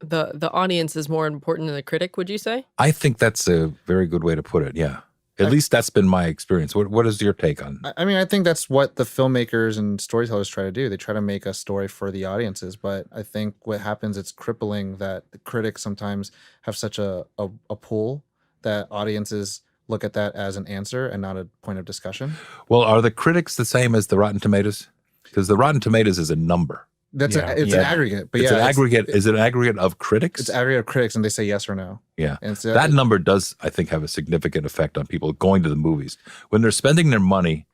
the audience is more important than the critic, would you say? I think that's a very good way to put it. Yeah. At least that's been my experience. What is your take on? I mean, I think that's what the filmmakers and storytellers try to do. They try to make a story for the audiences, but I think what happens, it's crippling that the critics sometimes have such a pull that audiences look at that as an answer and not a point of discussion. Well, are the critics the same as the Rotten Tomatoes? Because the Rotten Tomatoes is a number. That's Yeah. it's an aggregate, but It's an aggregate. Is it an aggregate of critics? It's aggregate of critics, and they say yes or no. Yeah. And so That number does, I think, have a significant effect on people going to the movies. When they're spending their money,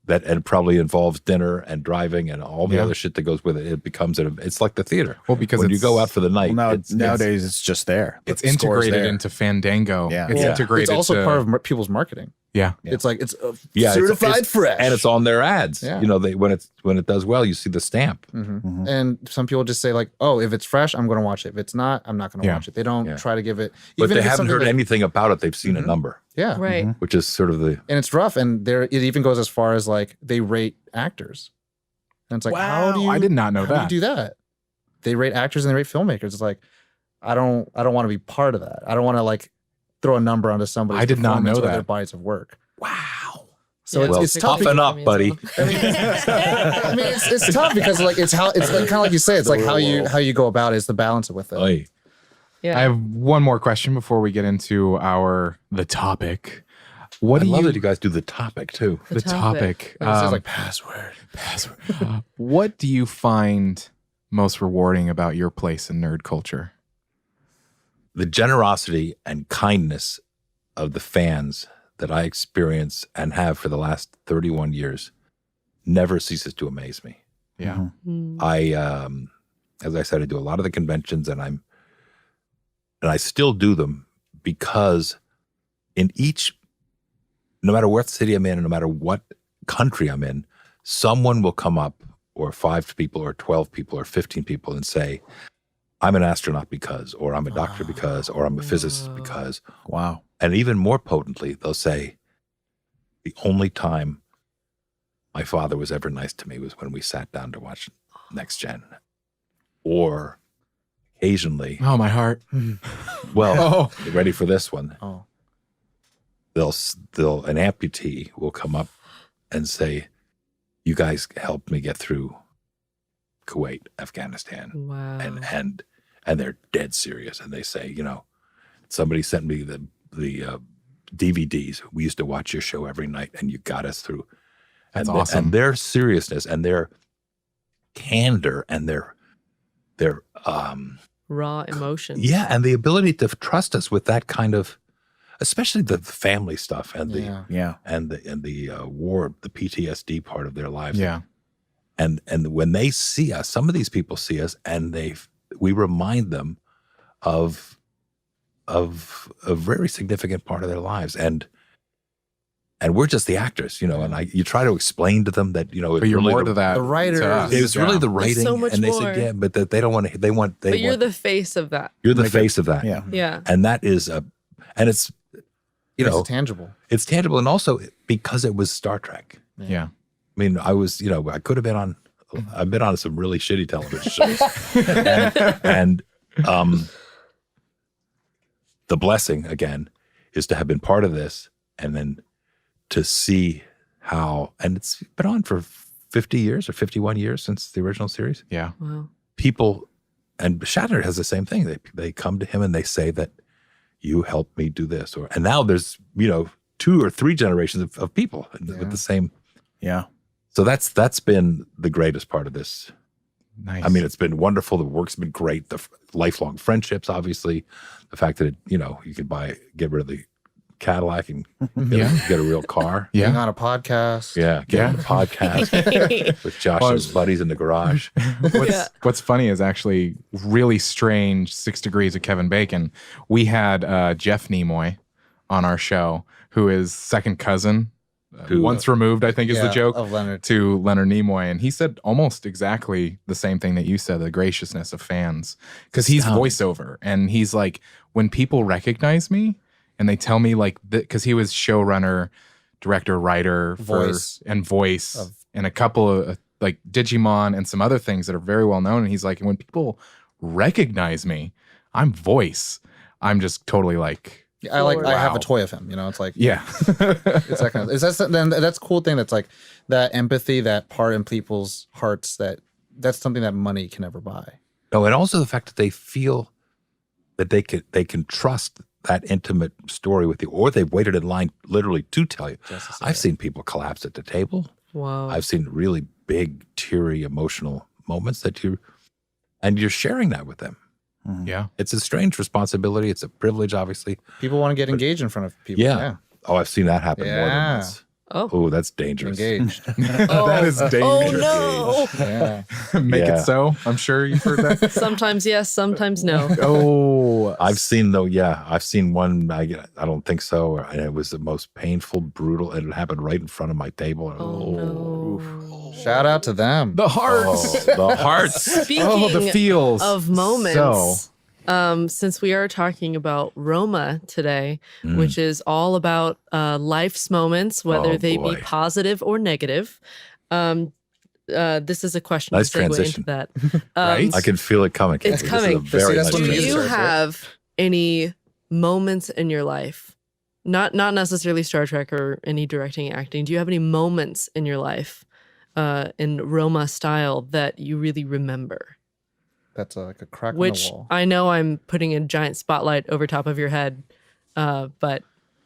that and probably involves dinner and driving and all the other shit that goes with it, it becomes it's like the theater. Well, because when you go out for the night, Well, it's nowadays it's just there. It's The score's integrated there. into Fandango. Yeah. It's Well, integrated. it's also to- part of people's marketing. Yeah. It's like it's it's- certified it's- fresh, and it's on their ads. Yeah. You know, when it does well, you see the stamp. And some people just say like, "Oh, if it's fresh, I'm going to watch it. If it's not, I'm not going to Yeah. watch it." They don't try to give it. But they if it's haven't something heard that- anything about it. They've seen a number, Yeah, Right. which is sort of the and it's rough. And there, it even goes as far as like they rate actors, and it's like, how do Wow, you? I did not know how that. do you do that? They rate actors and they rate filmmakers. It's like, I don't want to be part of that. I don't want to like throw a number onto somebody. I did not know their that. bodies of work. Wow. So Yeah, Well, it's tough. toughen up, buddy. I mean, it's tough because like it's like kind of like you say, it's like how you go about it is the balance with it. Oy. Yeah. I have one more question before we get into the topic. What I do love you that you guys do the topic too. the topic? It says like password. What do you find most rewarding about your place in nerd culture? The generosity and kindness of the fans that I experience and have for the last 31 years never ceases to amaze me. Yeah. Mm. I, as I said, I do a lot of the conventions, and I still do them because in each, no matter what city I'm in, and no matter what country I'm in, someone will come up, or 5 people, or 12 people, or 15 people, and say, "I'm an astronaut because," or "I'm a doctor because," or "I'm a physicist because." Wow. And even more potently, they'll say, "The only time my father was ever nice to me was when we sat down to watch Next Gen." Or occasionally, Oh, my heart. well, get ready for this one. Oh. They'll an amputee will come up and say, "You guys helped me get through Kuwait, Afghanistan." Wow. And they're dead serious. And they say, somebody sent me the DVDs. We used to watch your show every night, and you got us through. That's and awesome. And their seriousness and their candor and their Raw emotions. yeah, and the ability to trust us with that kind of, especially the family stuff and Yeah. Yeah. the war, the PTSD part of their lives. Yeah. And when they see us, some of these people see us, and we remind them of a very significant part of their lives, and we're just the actors, and you try to explain to them that, But you're really more to that. the writers. to us. it was really the There's writing, so much and they more. said, yeah, but that they don't want to. But you're the face of that. you're the face of that, Yeah. Yeah. and that is and it's It's tangible. it's tangible, and also because it was Star Trek. Yeah. I mean, I was, I could have been on. I've been on some really shitty television shows, and the blessing again is to have been part of this, and then to see how, and it's been on for 50 years or 51 years since the original series. Yeah. Wow. People, and Shatner has the same thing. They come to him and they say that you helped me do this, and now there's 2 or 3 generations of people with the same. Yeah. So that's been the greatest part of this. Nice. I mean, it's been wonderful. The work's been great. The lifelong friendships, obviously, the fact that you could get rid of the Cadillac and get a real car. Being yeah. on a podcast. Yeah, get on the podcast with Josh and his buddies in the garage. What's funny is actually really strange 6 Degrees of Kevin Bacon. We had Jeff Nimoy on our show, who is second cousin, once removed, I think is the joke, of Leonard. to Leonard Nimoy. And he said almost exactly the same thing that you said, the graciousness of fans. Because he's voiceover. And he's like, when people recognize me and they tell me because he was showrunner, director, writer, Voice. and a couple of like Digimon and some other things that are very well known. And he's like, when people recognize me, I'm voice. I'm just totally like, I have Wow. a toy of him. It's like yeah. it's that kind of. That's a cool thing. That's like that empathy, that part in people's hearts. That's something that money can never buy. No, and also the fact that they feel that they can trust that intimate story with you, or they've waited in line literally to tell you. I've seen people collapse at the table. Wow. I've seen really big, teary, emotional moments that you're sharing that with them. Yeah. It's a strange responsibility. It's a privilege, obviously. People want to get engaged in front of people. Yeah. Oh, I've seen that happen more than Yeah. once. Oh. That's dangerous. Engaged. That is dangerous. Oh Yeah. Make Yeah. it so. I'm sure you've heard that. no. Sometimes yes, sometimes no. Oh, I've seen I've seen one. I don't think so, and it was the most painful, brutal, and it happened right in front of my table. Oh no. Shout out to them. the hearts. The hearts. Speaking Oh, the feels. of moments, So, since we are talking about Roma today, which is all about life's moments, whether Oh, they boy. be positive or negative, this is a question Nice to segue transition. into that. Right? I can feel it coming. It's This is coming. a very That's nice what Do it is. you transition. Star Trek. have any moments in your life, not necessarily Star Trek or any directing, acting? Do you have any moments in your life, in Roma style, that you really remember? That's like a crack on Which the wall. I know I'm putting a giant spotlight over top of your head, but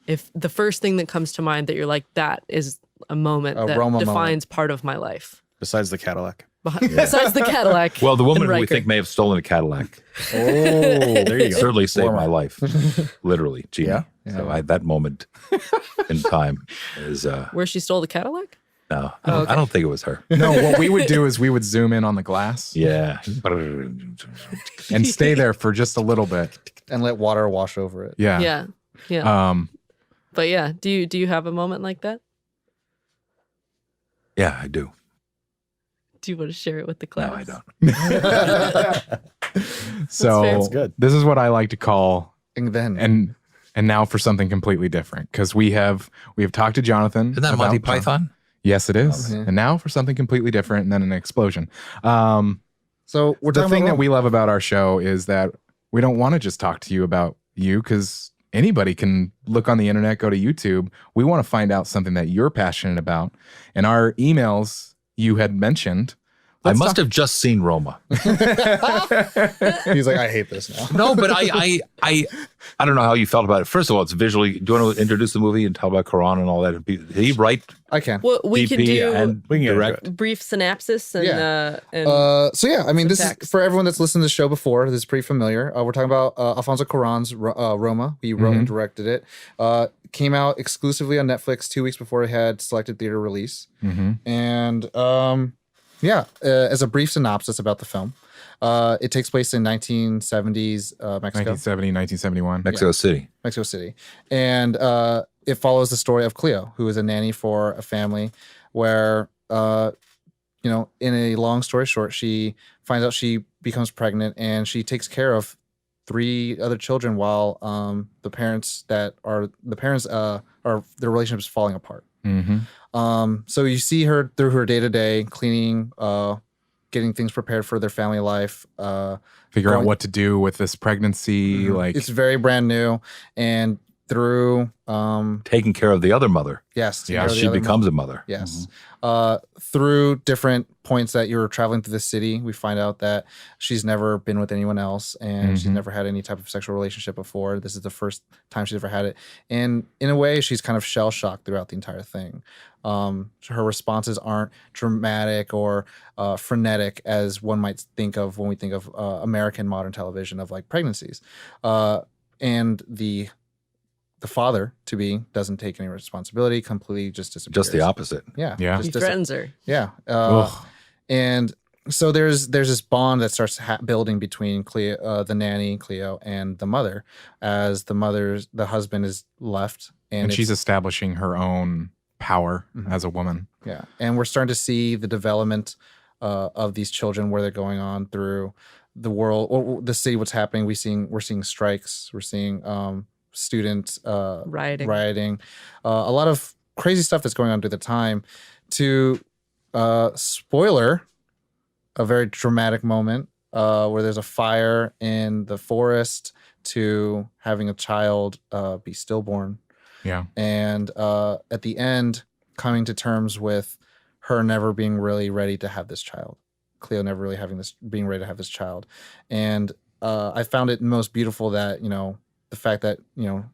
if the first thing that comes to mind that you're like, that is a moment A that Roma defines moment. part of my life, Besides the Cadillac. besides the Cadillac. Well, the woman and who we Riker. think may have stolen a Cadillac Oh, there you go. certainly saved Warmer. my life, literally, Genie. Yeah. So that moment in time is Where she stole the Cadillac? no. Oh, okay. I don't think it was her. No, what we would do is we would zoom in on the glass Yeah. and stay there for just a little bit. And let water wash over it. Yeah. Yeah. Um, But yeah, do you have a moment like that? Yeah, I do. Do you want to share it with the class? No, I don't. so fair. That's good. this is what I like to call And then and now for something completely different, because we have talked to Jonathan. Isn't that about Monty Python? Yes, it is. Oh, yeah. And now for something completely different, and then an explosion. so we're The talking thing about that we love about our show is that we don't want to just talk to you about you, because anybody can look on the internet, go to YouTube. We want to find out something that you're passionate about. And our emails you had mentioned. I must have just seen Roma. he's like, I hate this now. No, but I don't know how you felt about it. First of all, it's visually. Do you want to introduce the movie and talk about Cuarón and all that? Did he write I can. Well, we can DP do and We can get into direct? brief synopsis and Yeah. and So yeah, I mean, this is text. for everyone that's listened to the show before. This is pretty familiar. We're talking about Alfonso Cuarón's Roma. He wrote and directed it. Came out exclusively on Netflix 2 weeks before it had selected theater release. And as a brief synopsis about the film, it takes place in 1970s Mexico. 1970, 1971. Mexico City. Mexico City. And it follows the story of Cleo, who is a nanny for a family where, in a long story short, she finds out she becomes pregnant and she takes care of 3 other children while their relationship is falling apart. So you see her through her day-to-day cleaning, getting things prepared for their family life, Figure out Going- what to do with this pregnancy. Like, it's very brand new, and through Taking care of the other mother. yes, Yeah, taking care of the She other becomes a mother. Yes. Through different points that you're traveling through the city, we find out that she's never been with anyone else and she's never had any type of sexual relationship before. This is the first time she's ever had it. And in a way, she's kind of shell shocked throughout the entire thing. Her responses aren't dramatic or frenetic as one might think of when we think of American modern television of like pregnancies. And the father to be doesn't take any responsibility, completely just disappears. Just the opposite. Yeah. Yeah. he just threatens her. yeah. ugh. And so there's this bond that starts building between Cleo, the nanny, Cleo, and the mother, as the husband is left, and she's establishing her own power as a woman. yeah, and we're starting to see the development of these children, where they're going on through the world, or the city, what's happening. We're seeing strikes, we're seeing students rioting, a lot of crazy stuff that's going on at the time. To spoiler, a very dramatic moment where there's a fire in the forest, to having a child be stillborn, Yeah. and at the end coming to terms with her never being really ready to have this child, Cleo never really being ready to have this child. And I found it most beautiful that the fact that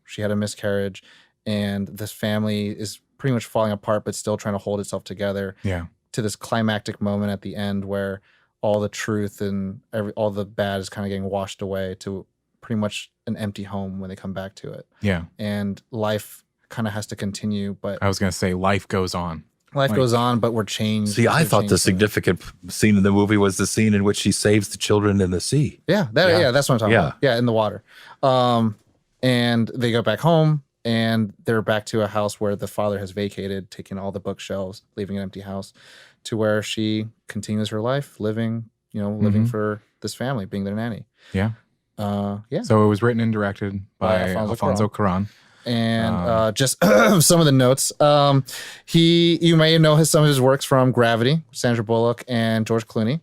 she had a miscarriage and this family is pretty much falling apart but still trying to hold itself together, Yeah. to this climactic moment at the end where all the truth and all the bad is kind of getting washed away to pretty much an empty home when they come back to it. Yeah. And life kind of has to continue, but I was going to say life goes on. life goes on, but we're changed. See, I We're thought the changed from it. significant scene in the movie was the scene in which she saves the children in the sea. Yeah, that's what I'm talking about. Yeah, in the water. And they go back home, and they're back to a house where the father has vacated, taking all the bookshelves, leaving an empty house, to where she continues her life, living for this family, being their nanny. Yeah. Yeah. So it was written and directed by By Alfonso Cuarón. And just some of the notes. You may know some of his works from Gravity, Sandra Bullock and George Clooney.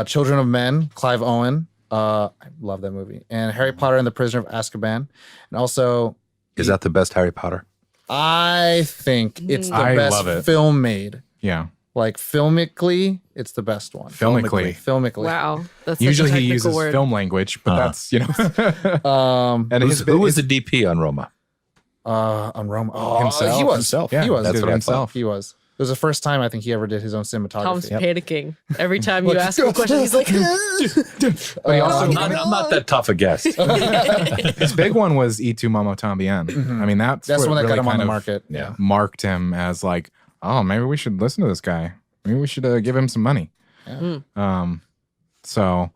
Children of Men, Clive Owen. I love that movie. And Harry Potter and the Prisoner of Azkaban. And also, Is that the best Harry Potter? I think it's the I best love it. film made. Yeah. Like filmically, it's the best one. Filmically. Wow. That's Usually such a he technical uses word. film language, but that's, you know. And Who was the DP on Roma? On Roma. Oh, Himself. he was. Himself. Yeah, He was. That's what I himself. He was. It was the first time I think he ever did his own cinematography. Tom's panicking. Every time you ask him a question, he's like, But he also, I'm not that tough a guest. his big one was E tu Mamo Tambien. I mean, that's That's what the one that really got him on kind the of market. Yeah. marked him as like, oh, maybe we should listen to this guy. Maybe we should give him some money. So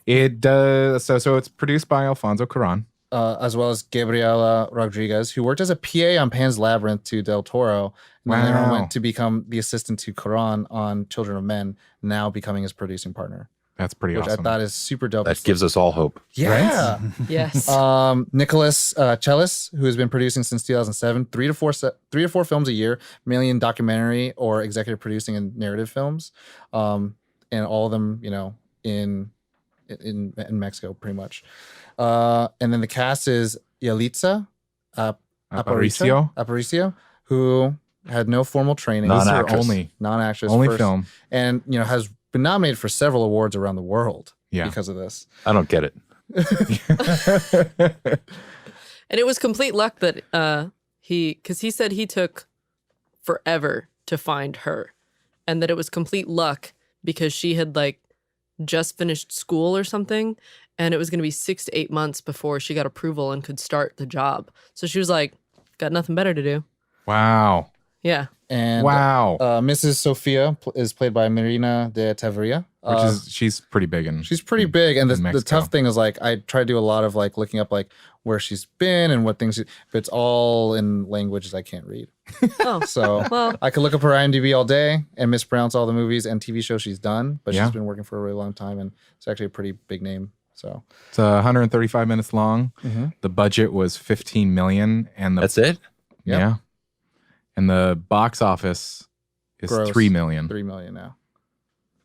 it does. So it's produced by Alfonso Cuarón. As well as Gabriela Rodriguez, who worked as a PA on Pan's Labyrinth to Del Toro, and then later on went to become the assistant to Cuarón on Children of Men, now becoming his producing partner, That's pretty which awesome. I thought is super dope. That gives us all hope. yeah. yes. Nicholas Chelis, who has been producing since 2007, 3 to 4 films a year, mainly in documentary or executive producing and narrative films, and all of them, you know, in Mexico, pretty much. And then the cast is Yalitza Aparicio, who had no formal training. This is her Non-actress. non-actress, only first, film. and you know has been nominated for several awards around the world because of this. I don't get it. And it was complete luck that because he said he took forever to find her, and that it was complete luck because she had like just finished school or something, and it was going to be 6 to 8 months before she got approval and could start the job. So she was like, got nothing better to do. Wow. Yeah. And Wow. Mrs. Sophia is played by Marina de Tavria. Which is, she's pretty big. She's pretty big, and the Mexico. tough thing is like I try to do a lot of like looking up like where she's been and what things, but it's all in languages I can't read. Oh, So well, I could look up her IMDb all day and mispronounce all the movies and TV shows she's done, but Yeah. she's been working for a really long time, and it's actually a pretty big name. So It's 135 minutes long. Mhm. The budget was 15 million, and the That's it? yeah, and the box office is Gross. 3 million. 3 million now.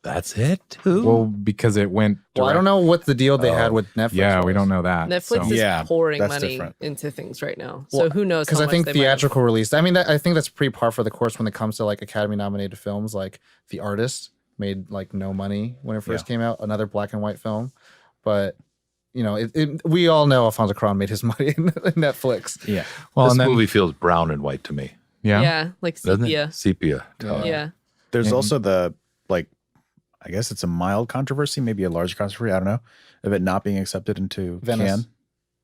That's it? Too? Well, because it went. Well, I don't know what the deal they had with Netflix. Yeah, we was. don't know that. Netflix so. is Yeah, pouring that's money different. into things right now. Well, So who knows? Because how I think much they might have- theatrical release. I mean, I think that's pretty par for the course when it comes to like Academy nominated films. Like The Artist made like no money when it first came out. Another black and white film, but you know, we all know Alfonso Cuarón made his money in Netflix. Yeah. Well, this and then movie feels brown and white to me, yeah. Yeah, like doesn't sepia. it? Sepia. tone. Yeah. There's Mhm. also the like, I guess it's a mild controversy, maybe a large controversy. I don't know, of it not being accepted into Venice. Cannes.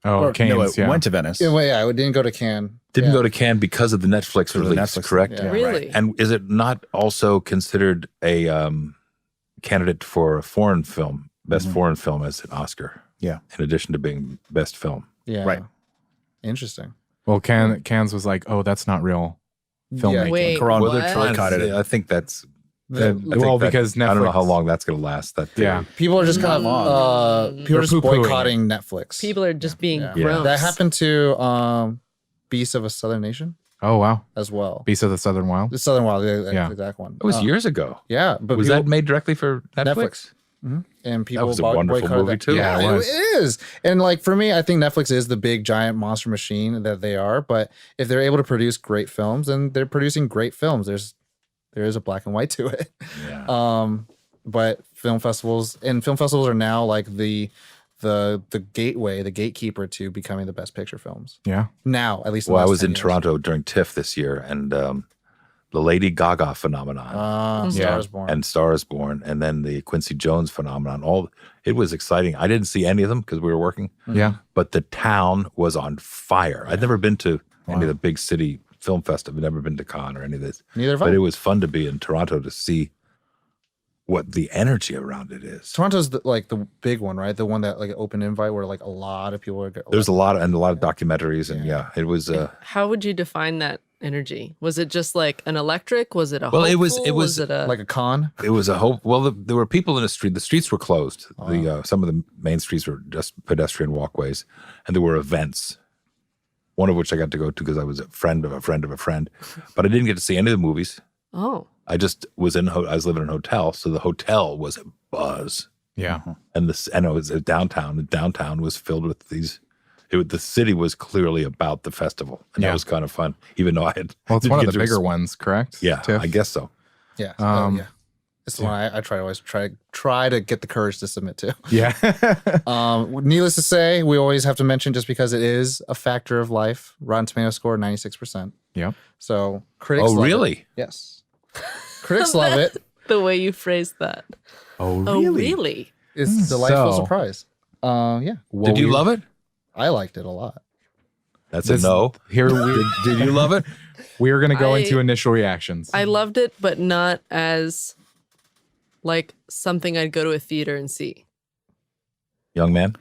Oh, Or, Canes, no, it yeah. went to Venice. Yeah, it didn't go to Cannes. Didn't Yeah. go to Cannes because of the Netflix of the release, Netflix- correct? Yeah. Really? And is it not also considered a candidate for a foreign film, best Mhm. foreign film as an Oscar? Yeah. In addition to being best film. Yeah, Right. Interesting. Well, Cannes was like, oh, that's not real filmmaking. Wait, Cuarón what? they're trying boycotted it. I think that's. The- I think well, that- because I don't know Netflix- how long that's going to last. That theory. Yeah. People are just kind of people are just They're poo-pooing boycotting Netflix. People are just being Yeah. gross. That happened to Beasts of a Southern Nation Oh, wow. as well. Beast of the Southern Wild. The Southern Wild, the Yeah. exact one. It was years ago. Yeah, but Was people, that made directly for Netflix? Netflix? And people was a wonderful boycotted movie, that. too. Yeah, it Yeah, was. it is. And like for me, I think Netflix is the big giant monster machine that they are. But if they're able to produce great films, then they're producing great films. There is a black and white to it. Yeah. But film festivals are now like the gateway, the gatekeeper to becoming the best picture films. Yeah. Now, at least. in the Well, I last was 10 in years. Toronto during TIFF this year, and the Lady Gaga phenomenon, Star is Born. and Star is Born, and then the Quincy Jones phenomenon. It was exciting. I didn't see any of them because we were working, Yeah. but the town was on fire. I'd never been to any of the big city film festivals. I've never been to Cannes or any of this, Neither have but I. it was fun to be in Toronto to see what the energy around it is. Toronto's the big one, right? The one that like open invite where like a lot of people are. There's a lot of documentaries, and it was. How would you define that energy? Was it just like an electric? Was it a Well, it was- hopeful? it was it a like a con. It was a hope. Well, there were people in the street. The streets were closed. Some of the main streets were just pedestrian walkways, and there were events one of which I got to go to because I was a friend of a friend of a friend. But I didn't get to see any of the movies. Oh. I just was I was living in a hotel, so the hotel was a buzz. Yeah. And it was downtown. And downtown was filled with these. The city was clearly about the festival, and that was kind of fun. Even though I had Well, it's one of the bigger ones, correct? Yeah, Tiff? I guess so. Yeah. Um, yeah. It's the one I try to get the courage to submit to. Yeah. Needless to say, we always have to mention, just because it is a factor of life, Rotten Tomato score 96%. Yep. So critics. Oh, love really? it. Yes. Critics love it. The way you phrased that. Oh, Oh, really? It's a delightful So- surprise. Yeah, Well, Did you we- love it? I liked it a lot. That's This- a no. Here we Did you love it? we are going to go I- into initial reactions. I loved it, but not as like something I'd go to a theater and see. Young man?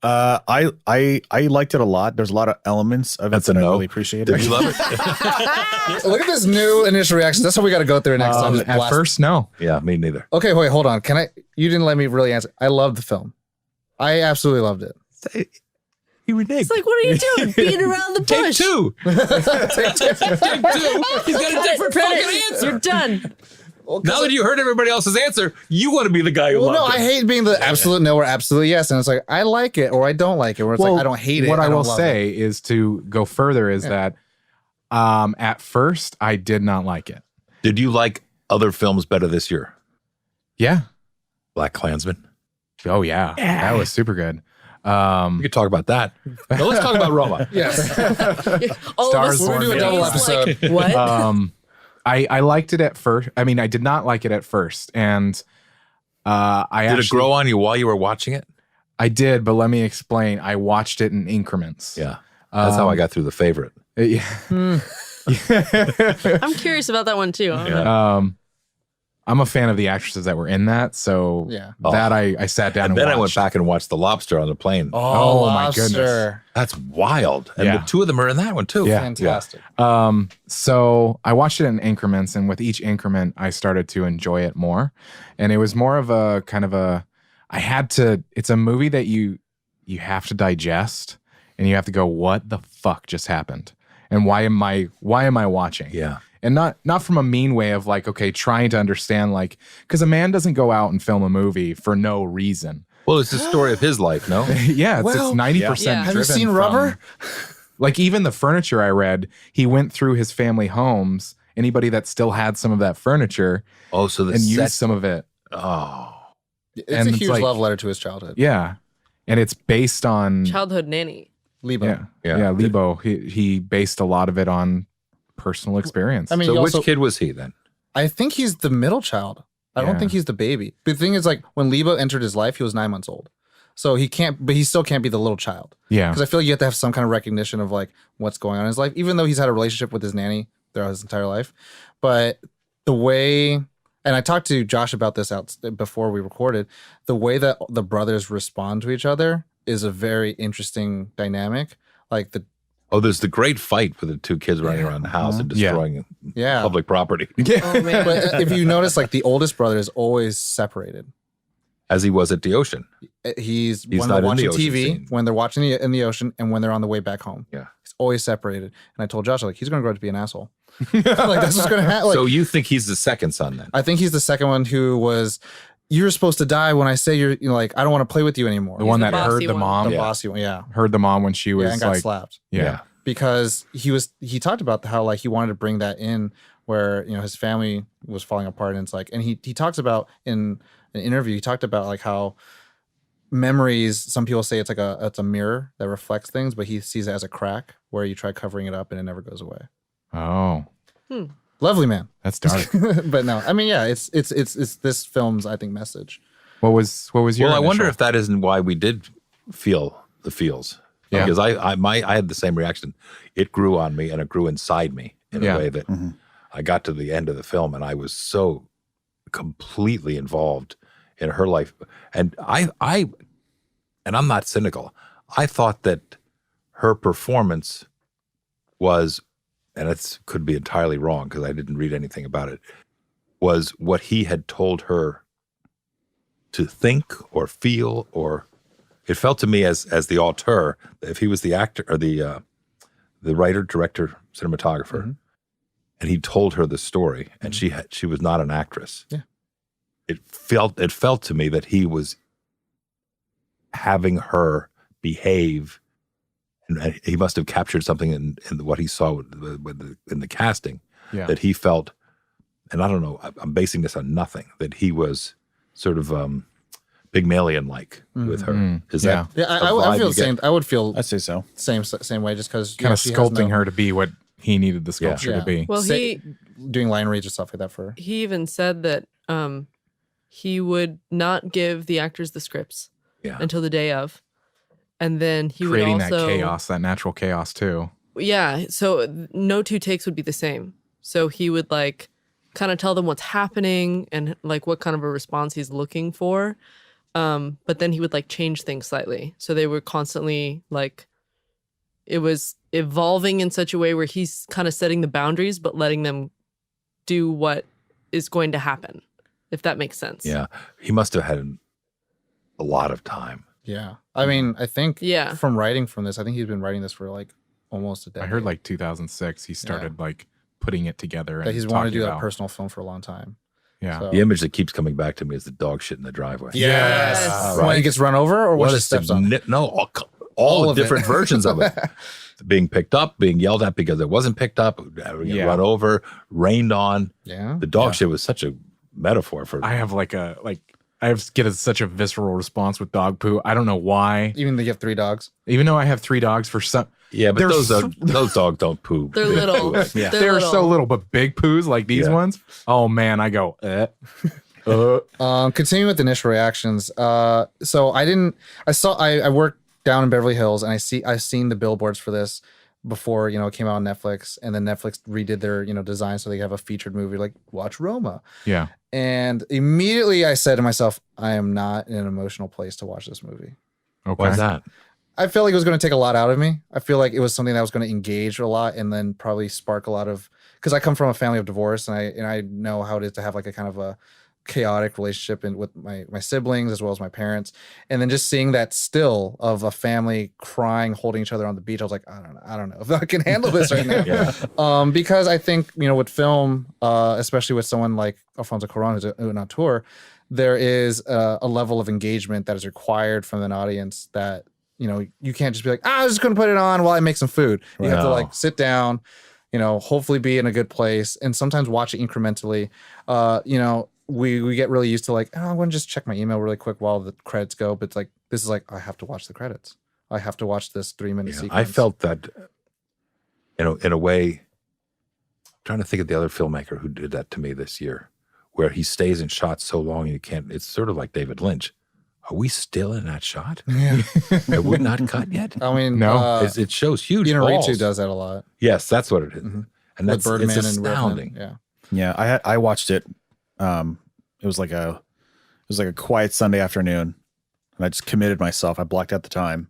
I liked it a lot. There's a lot of elements of That's it a that I no. really appreciated. Did you love it? Look at this new initial reaction. That's what we got to go through next time. Just At blast- first, no. Yeah, me neither. Okay, wait, hold on. You didn't let me really answer. I loved the film. I absolutely loved it. You reneged. It's like, what are you doing? Beating around the Take bush. two. Take two. He's got a different fucking answer. You're done. Now that you heard everybody else's answer, you want to be the guy who Well, no, loved I it. hate being the absolute no or absolute yes. And it's like, I like it or I don't like it. Or it's like, I don't hate it. What I don't will love say is to go further is that at first I did not like it. Did you like other films better this year? Yeah. Black Klansman. Oh yeah. That was super good. We could talk about that. Now let's talk about Roma. it. Yes. All Stars of us Born were to doing double things like, episode. what? I liked it at first. I mean, I did not like it at first, and Did it grow on you while you were watching it? I did, but let me explain. I watched it in increments. Yeah. That's how I got through The Favorite. Yeah. I'm curious about that one too. I don't know. I'm a fan of the actresses that were in that, so Yeah. that I sat down and, And then I went watched. back and watched The Lobster on the plane. Oh, my Lobster. goodness. That's wild. And Yeah. the two of them are in that one too. Yeah. Fantastic. So I watched it in increments, and with each increment, I started to enjoy it more. And it was more of a kind of a, it's a movie that you have to digest, and you have to go, what the fuck just happened? And why am I watching? Yeah. And not from a mean way of like, okay, trying to understand, like, because a man doesn't go out and film a movie for no reason. Well, it's the story of his life, no? Yeah, it's Well, 90% yeah. Have you driven seen from- Rubber? Like even the furniture I read, he went through his family homes, anybody that still had some of that furniture, Oh, so the and set. used some of it. Oh. It's And a it's huge like- love letter to his childhood. Yeah. And it's based on Childhood nanny. Lebo. yeah, Lebo. He based a lot of it on personal experience. I mean, So he which also, kid was he then? I think he's the middle child. I don't Yeah. think he's the baby. But the thing is, like, when Lebo entered his life, he was 9 months old. So he still can't be the little child. yeah. Because I feel like you have to have some kind of recognition of like what's going on in his life, even though he's had a relationship with his nanny throughout his entire life. But the way, and I talked to Josh about this before we recorded, the way that the brothers respond to each other is a very interesting dynamic. Like Oh, there's the great fight with the two kids running around the house and Yeah. destroying yeah. public property, Oh man. But if you notice, like the oldest brother is always separated. as he was at the ocean. He's He's when not they're in the watching ocean TV, scene. when they're watching in the ocean, and when they're on the way back home. Yeah. He's always separated. And I told Josh, like, he's going to grow up to be an asshole. Like, that's what's going to happen. Like, So you think he's the second son then? I think he's the second one who was, you're supposed to die when I say you're, like, I don't want to play with you anymore. The one the that heard bossy the one. mom, The Yeah. bossy one, yeah. heard the mom when she was Yeah, and got like, slapped. yeah. Because he talked about how, like, he wanted to bring that in where, his family was falling apart. And it's like, and he talks about in an interview, he talked about like how memories, some people say it's like it's a mirror that reflects things, but he sees it as a crack where you try covering it up and it never goes away. Oh, Lovely man. that's dark. But no, I mean, yeah, it's this film's, I think, message. What was your Well, I wonder initial? if that isn't why we did feel the feels. Yeah. Because I had the same reaction. It grew on me and it grew inside me in Yeah. a way that I got to the end of the film and I was so completely involved in her life. And I'm not cynical. I thought that her performance was, and it could be entirely wrong because I didn't read anything about it, was what he had told her to think or feel, or it felt to me as the auteur, if he was the actor or the the writer, director, cinematographer, and he told her the story, and she was not an actress. Yeah. It felt to me that he was having her behave, and he must have captured something in what he saw in the casting that he felt, and I don't know, I'm basing this on nothing, that he was sort of Pygmalion-like with her. Is that? Yeah, I feel the same. I would feel I'd say so. same way, just because Kind of sculpting her to be what he needed the sculpture to be. Well, doing line reads and stuff like that for her. he even said that he would not give the actors the scripts until the day of, and then he Creating would also that chaos, that natural chaos too. Yeah, so no two takes would be the same. So he would like kind of tell them what's happening and like what kind of a response he's looking for. But then he would like change things slightly. So they were constantly like, it was evolving in such a way where he's kind of setting the boundaries, but letting them do what is going to happen, if that makes sense. Yeah. He must have had a lot of time. Yeah. I mean, I think Yeah. from writing from this, I think he's been writing this for like almost a decade. I heard like 2006 he started like putting it together. that And he's wanted to do talking that about- personal film for a long time. Yeah. So- The image that keeps coming back to me is the dog shit in the driveway. Yes. When he gets run over or when What she a steps on. all All the of it. different versions of it. Being picked up, being yelled at because it wasn't picked up, having it run over, rained on. Yeah. The dog shit was such a metaphor for I have such a visceral response with dog poo. I don't know why. Even though you have 3 dogs. Even though I have 3 dogs, for some yeah, but They're those dogs don't poo. They're little. Yeah. they're so little, but big poos like these Yeah. ones. Oh man, I go. Continuing with initial reactions. So I worked down in Beverly Hills and I've seen the billboards for this before, it came out on Netflix, and then Netflix redid their, design so they have a featured movie like watch Roma. Yeah. And immediately I said to myself, I am not in an emotional place to watch this movie. Okay. Why's that? I felt like it was going to take a lot out of me. I feel like it was something that was going to engage a lot and then probably spark a lot of, because I come from a family of divorce and I know how it is to have like a kind of a chaotic relationship with my siblings as well as my parents. And then just seeing that still of a family crying, holding each other on the beach, I was like, I don't know if I can handle this right now. Because I think, with film, especially with someone like Alfonso Cuarón, who's an auteur, there is a level of engagement that is required from an audience that, you can't just be like, I was just going to put it on while I make some food. You have to like sit down, hopefully be in a good place and sometimes watch it incrementally. We get really used to like, I'm going to just check my email really quick while the credits go. But it's like, this is like, I have to watch the credits. I have to watch this 3-minute sequence. I felt that, in a way, I'm trying to think of the other filmmaker who did that to me this year, where he stays in shots so long you can't, it's sort of like David Lynch. Are we still in that shot? Yeah. Are we not cut yet? I mean, No. It shows huge Inarritu balls. does that a lot. Yes, that's what it is. Mm-hmm. And that's Birdman it's and astounding. Riffman. Yeah. Yeah, I watched it. It was like a quiet Sunday afternoon, and I just committed myself. I blocked out the time,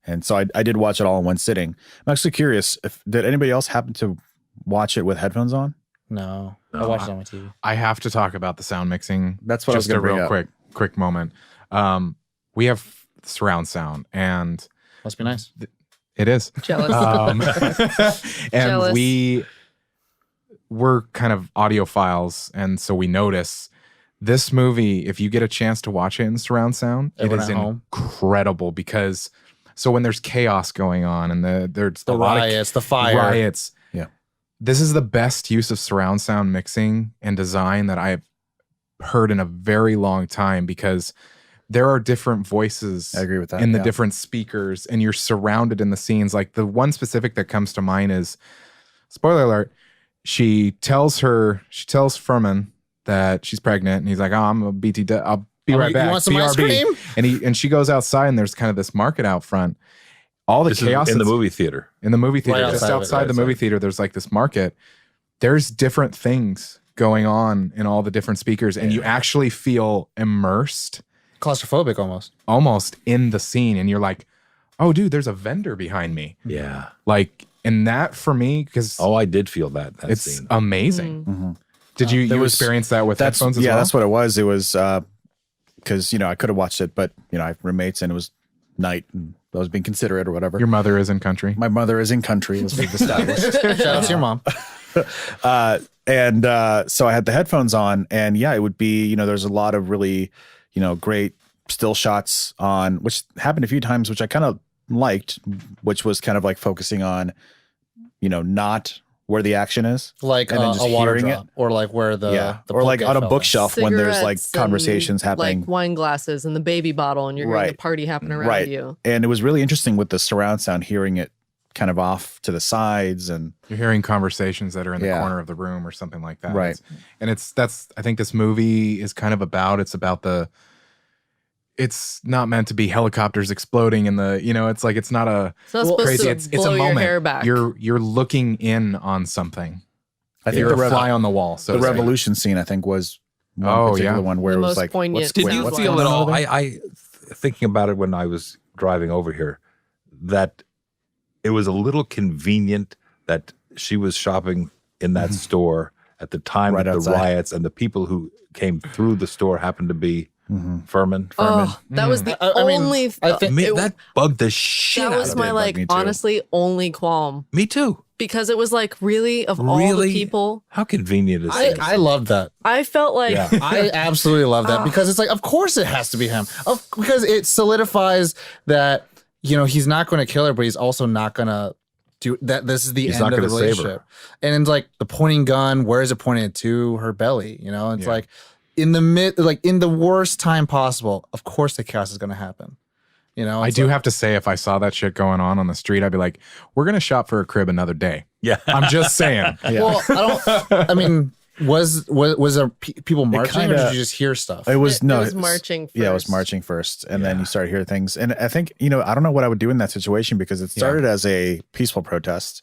and so I did watch it all in one sitting. I'm actually curious did anybody else happen to watch it with headphones on? No. I No, watched it on my TV. I have to talk about the sound mixing. That's what I was just gonna a real bring up. quick moment. We have surround sound, and Must be nice. it is. Jealous. And Jealous. we're kind of audiophiles, and so we notice this movie, if you get a chance to watch it in surround sound, Everyone it is at home? incredible because so when there's chaos going on and there's The a lot of riots, the fire. riots. Yeah. This is the best use of surround sound mixing and design that I've heard in a very long time because there are different voices I agree with that. in the yeah. different speakers and you're surrounded in the scenes. Like the one specific that comes to mind is, spoiler alert, she tells Furman that she's pregnant and he's like, oh, I'm a BT, I'll be right back. You want some ice cream? And she goes outside and there's kind of this market out front. All the This is chaos in the that's- movie theater. in the movie theater, Right just outside of it, outside right the movie outside. theater, there's like this market. There's different things going on in all the different speakers, and you actually feel immersed Claustrophobic almost in the scene. And you're like, oh, dude, there's a vendor behind me. Yeah. Like, and that for me, because Oh, I did feel that it's scene. amazing. Mhm. Did you There was- experience that with That's headphones as yeah, well? that's what it was. It was because I could have watched it, but I have roommates and it was night, and I was being considerate or whatever. Your mother is in country. My mother is in country, as we've established. Shout out to your mom. So I had the headphones on, and yeah, it would be, there's a lot of really, great still shots on, which happened a few times, which I kind of liked, which was kind of like focusing on, not where the action is, Like and then a just water hearing drop, or like where the or like poke on a fell. bookshelf when there's like Cigarettes conversations and, happening. like wine glasses and the baby bottle, and you're hearing the Right. party happening around Right. you. And it was really interesting with the surround sound, hearing it kind of off to the sides, and You're hearing conversations that are in the Yeah. corner of the room or something like that. Right. I think this movie is kind of about, it's not meant to be helicopters exploding in the, it's not a It's not supposed crazy. to It's blow a your moment. hair back. You're looking in on something. I think You're the a fly on the wall. So the to speak. revolution scene, I think, was one Oh, particular yeah. one where The it was most like, poignant what's, Did sounds you like- feel going at on all? over there? I thinking about it when I was driving over here, that it was a little convenient that she was shopping in that store at the time Right that the outside. riots and the people who came through the store happened to be Furman. Oh, that was the I mean, only. I think- That bugged the shit that out was of my me. like me too. honestly only qualm, Me too. because it was like, really, of all the Really? people, How convenient is this? I loved that. I felt like Yeah. I absolutely love that because it's like, of course it has to be him. Because it solidifies that, he's not going to kill her, but he's also not going to do that. This is the He's end not of the gonna save her. relationship. And it's like the pointing gun, where is it pointing to? Her belly, It's Yeah. like in the worst time possible, of course the chaos is going to happen. I It's do like- have to say, if I saw that shit going on the street, I'd be like, we're going to shop for a crib another day. Yeah. I'm just saying. Well, I mean, was there people marching, or kinda- did you just hear stuff? it was It no, was it's- marching Yeah, it was first. marching first, and then you start to hear things. And I think I don't know what I would do in that situation, because it started as a peaceful protest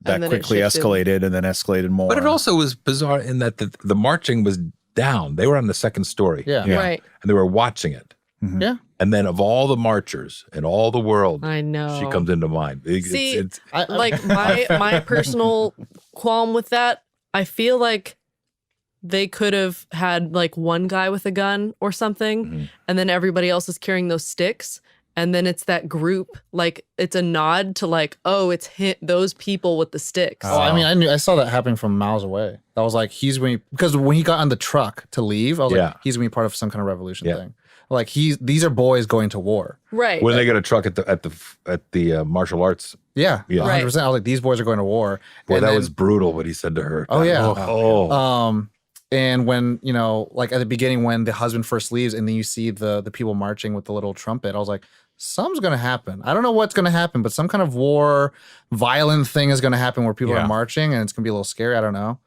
that And then it quickly shifted. escalated and then escalated more. But it also was bizarre in that the marching was down. They were on the second story. Yeah. right. And they were watching it. Yeah. And then of all the marchers in all the world, I know. she comes into mind. See, It's like my personal qualm with that, I feel like they could have had like one guy with a gun or something, Mm-hmm. and then everybody else is carrying those sticks, and then it's that group, like it's a nod to like, oh, it's those people with the sticks. Oh, I mean, I saw that happening from miles away. That was like, because when he got on the truck to leave, I was Yeah. like, he's gonna be part of some kind of revolution Yeah. thing. Like these are boys going to war. Right. when they get a truck at the martial arts. Yeah, Yeah. 100%. I was like, these boys are going to war. Boy, And that then- was brutal what he said to her. Oh, yeah. Oh. And when, like at the beginning, when the husband first leaves and then you see the people marching with the little trumpet, I was like, something's going to happen. I don't know what's going to happen, but some kind of war, violent thing is going to happen where people Yeah. are marching, and it's going to be a little scary. I don't know.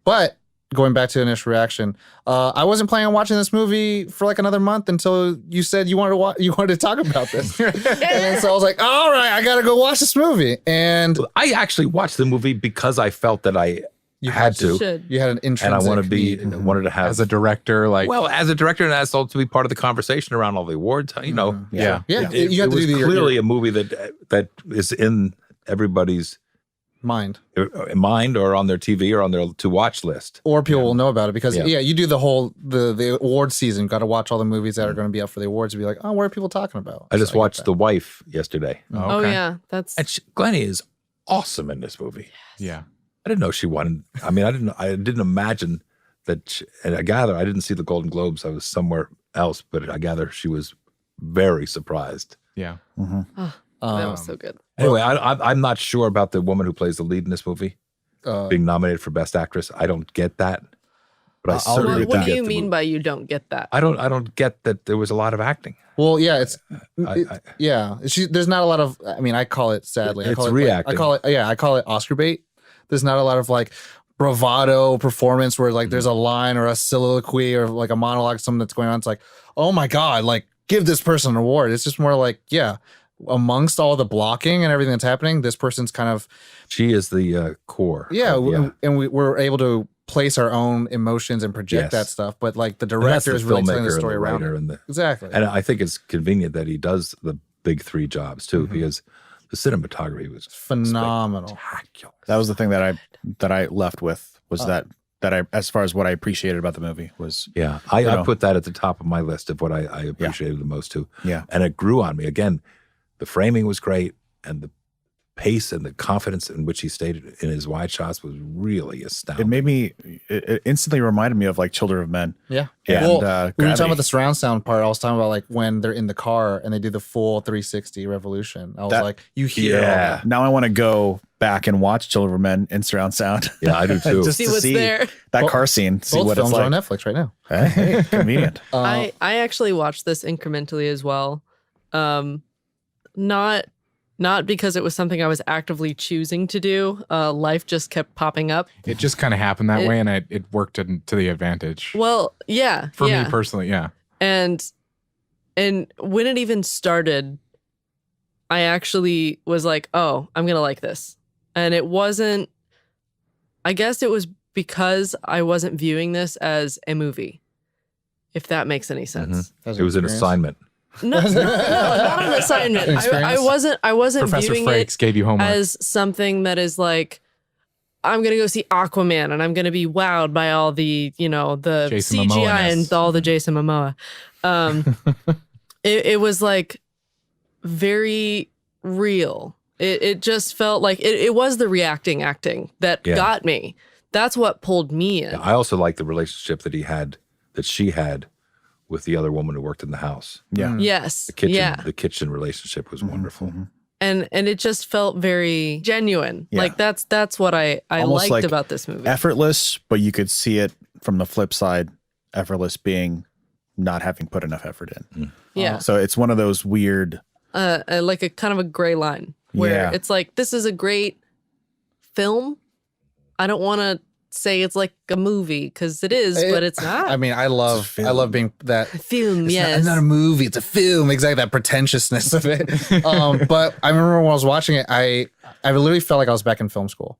But going back to the initial reaction, I wasn't planning on watching this movie for like another month until you said you wanted to talk about this. And so I was like, all right, I got to go watch this movie. And I actually watched the movie because I felt that I had to. Should. you had an And I intrinsic wanted to have As a director, like, well, as a director, and as also to be part of the conversation around all the awards, yeah. Yeah, It, you have it to was do clearly a movie that is in everybody's mind. mind or on their TV or on their to watch list. Or people will know about it because Yeah. you do the whole the award season. Got to watch all the movies that are going to be up for the awards and be like, oh, what are people talking about? I just So get watched that. The Wife yesterday, Oh okay. yeah, that's and Glennie is awesome in this movie. Yeah. I didn't know she won. I mean, I didn't imagine that. And I gather I didn't see the Golden Globes. I was somewhere else, but I gather she was very surprised. Yeah. that was so good. Anyway, I'm not sure about the woman who plays the lead in this movie Uh, being nominated for Best Actress. I don't get that. But I I'll certainly agree with What do do get you the mean movie. by you don't get that? I don't get that there was a lot of acting. well, yeah, it's I- there's not a lot of. I mean, I call it sadly. I It's call it, reacting. I call it Oscar bait. There's not a lot of like bravado performance where like there's a line or a soliloquy or like a monologue, something that's going on. It's like, oh my god, like give this person an award. It's just more like, yeah, amongst all the blocking and everything that's happening, this person's kind of She is the core. and we're able to place our own emotions and project Yes. that stuff. But like the And that's director the is really telling filmmaker the and story the around writer it. and the Exactly. and I think it's convenient that he does the big three jobs too, because the cinematography was Phenomenal. spectacular. That was the thing that I left with was that as far as what I appreciated about the movie was. Yeah, I put that at the top of my list of what I appreciated the most too. Yeah. And it grew on me. Again, the framing was great, and the pace and the confidence in which he stated in his wide shots was really astounding. It instantly reminded me of like Children of Men. Yeah. And, Well, when you were Gravity. talking about the surround sound part, I was talking about like when they're in the car and they do the full 360 revolution. I was like, you hear all that. Now I want to go back and watch Children of Men in surround sound. Yeah, I do too. Just See to what's see there. that car scene. See Both what it's films are on like. Netflix right now. Hey, convenient. I actually watched this incrementally as well. Not because it was something I was actively choosing to do. Life just kept popping up. It just kind of happened that way, and it worked to the advantage. Well, yeah. For me personally, yeah. And when it even started, I actually was like, oh, I'm going to like this. And it wasn't, I guess it was because I wasn't viewing this as a movie, if that makes any sense. It was an assignment. No, not an assignment. I wasn't Professor viewing Frakes it gave you homework. as something that is like, I'm gonna go see Aquaman and I'm gonna be wowed by all the the Jason CGI Momoa-ness. and all the Jason Momoa. It was like very real. It just felt like it was the reacting acting that got me. That's what pulled me in. I also like the relationship that she had with the other woman who worked in the house. Yeah. Yes. The kitchen relationship was wonderful. And it just felt very genuine. Yeah. Like that's what I Almost liked like about this movie. Effortless, but you could see it from the flip side. Effortless being not having put enough effort in. Yeah. So it's one of those weird. Like a kind of a gray line where it's like, this is a great film. I don't want to say it's like a movie because it is, but it's not. I mean, I love being that film. It's Yes. not a movie, it's a film. Exactly, that pretentiousness of it. But I remember when I was watching it, I literally felt like I was back in film school.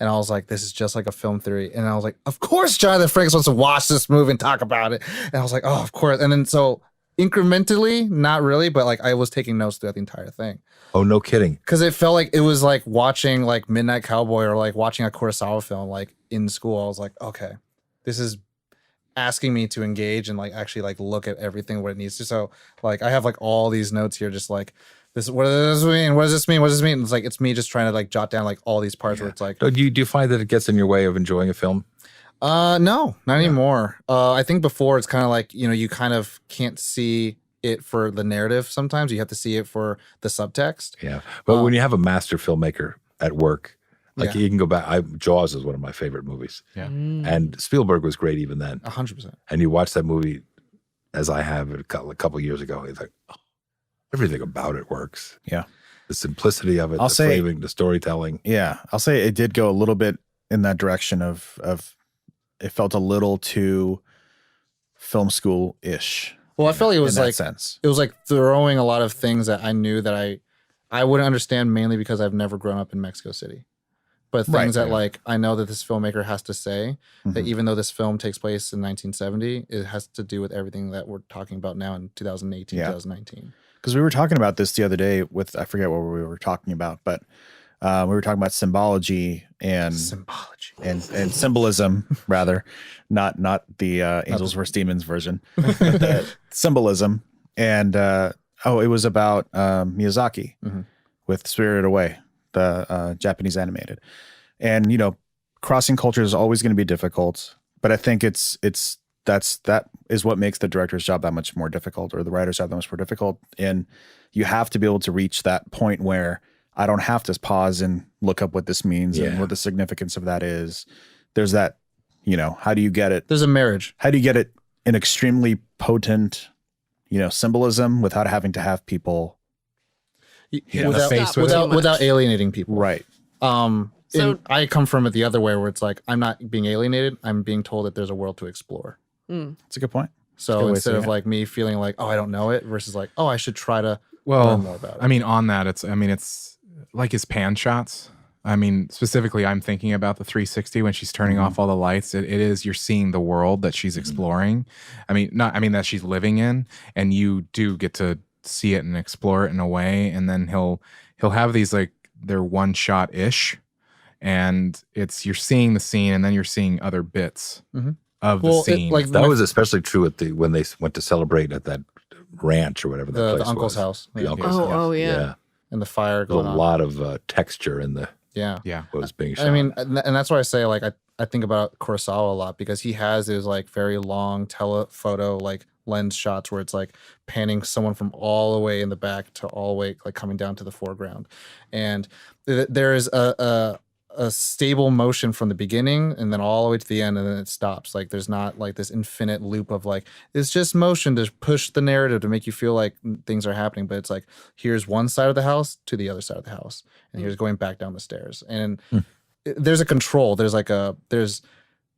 And I was like, this is just like a film theory. And I was like, of course Jonathan Frakes wants to watch this movie and talk about it. And I was like, oh, of course. And then so incrementally, not really, but like I was taking notes throughout the entire thing. Oh, no kidding. Because it felt like it was like watching like Midnight Cowboy or like watching a Kurosawa film like in school. I was like, okay, this is asking me to engage and like actually like look at everything what it needs to. So like I have like all these notes here, just like this. What does this mean? What does this mean? What does this mean? And it's like it's me just trying to like jot down like all these parts where it's like. Do you find that it gets in your way of enjoying a film? No, not anymore. I think before it's kind of like you kind of can't see it for the narrative. Sometimes you have to see it for the subtext. Yeah, but when you have a master filmmaker at work, like Yeah. you can go back. Jaws is one of my favorite movies. Yeah. And Spielberg was great even then. 100%. And you watch that movie, as I have a couple of years ago. It's like everything about it works. Yeah. The simplicity of it, I'll the say- framing, the storytelling. Yeah, I'll say it did go a little bit in that direction of it felt a little too film school ish. Well, I felt like it was in that like sense. it was like throwing a lot of things that I knew that I wouldn't understand, mainly because I've never grown up in Mexico City. But things Right, that yeah. like I know that this filmmaker has to say that Mhm. even though this film takes place in 1970, it has to do with everything that we're talking about now in 2018, Yeah. 2019. Because we were talking about this the other day with I forget what we were talking about, but we were talking about symbology and Symbology. and symbolism rather, not the Angels vs. Demons version, but the symbolism. And it was about Miyazaki Mhm. with Spirited Away, the Japanese animated. And crossing cultures is always going to be difficult, but I think that is what makes the director's job that much more difficult, or the writer's job that much more difficult. And you have to be able to reach that point where I don't have to pause and look up what this means and what the significance of that is. There's that, how do you get it? There's a marriage. How do you get it an extremely potent, symbolism without having to have people Without, face with it. without alienating people. right? So So- I come from it the other way where it's like I'm not being alienated. I'm being told that there's a world to explore. That's a good point. That's a So good way to instead say of it. like me feeling like, oh, I don't know it, versus like, oh, I should try to Well, learn more about it. I mean, on that, it's like his pan shots. I mean, specifically, I'm thinking about the 360 when she's turning off all the lights. It is, you're seeing the world that she's exploring. I mean, that she's living in, and you do get to see it and explore it in a way. And then he'll have these like they're one shot ish, and you're seeing the scene, and then you're seeing other bits of the scene. That was especially true when they went to celebrate at that ranch or whatever that place the uncle's was. house. The uncle's house. Oh, yeah. And the fire There's going a on. lot of texture in the Yeah. what was being shot. I mean, and that's why I say, like, I think about Kurosawa a lot, because he has those like very long telephoto like lens shots where it's like panning someone from all the way in the back to all the way like coming down to the foreground, and there is a stable motion from the beginning and then all the way to the end, and then it stops. Like there's not like this infinite loop of like it's just motion to push the narrative to make you feel like things are happening, but it's like here's one side of the house to the other side of the house, and here's going back down the stairs, and there's a control. There's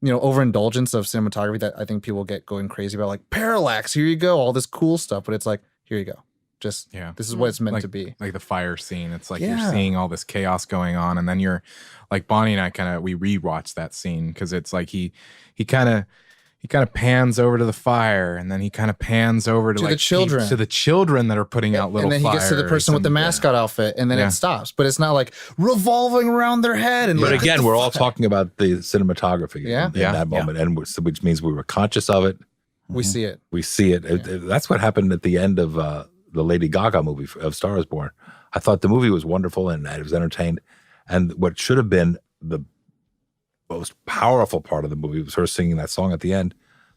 overindulgence of cinematography that I think people get going crazy about, like parallax, here you go, all this cool stuff, but it's like here you go, just this is what it's meant to be. Like the fire scene, it's like you're seeing all this chaos going on, and then you're like Bonnie and I we rewatched that scene because it's like he kind of pans over to the fire, and then he kind of pans over to like the children that are putting out little fires. And then he gets to the person with the mascot outfit, and then it stops. But it's not like revolving around their head. And but again, we're all talking about the cinematography in that moment, and which means we were conscious of it. We see it. We see it. That's what happened at the end of the Lady Gaga movie of Star is Born. I thought the movie was wonderful and I was entertained. And what should have been the most powerful part of the movie was her singing that song at the end.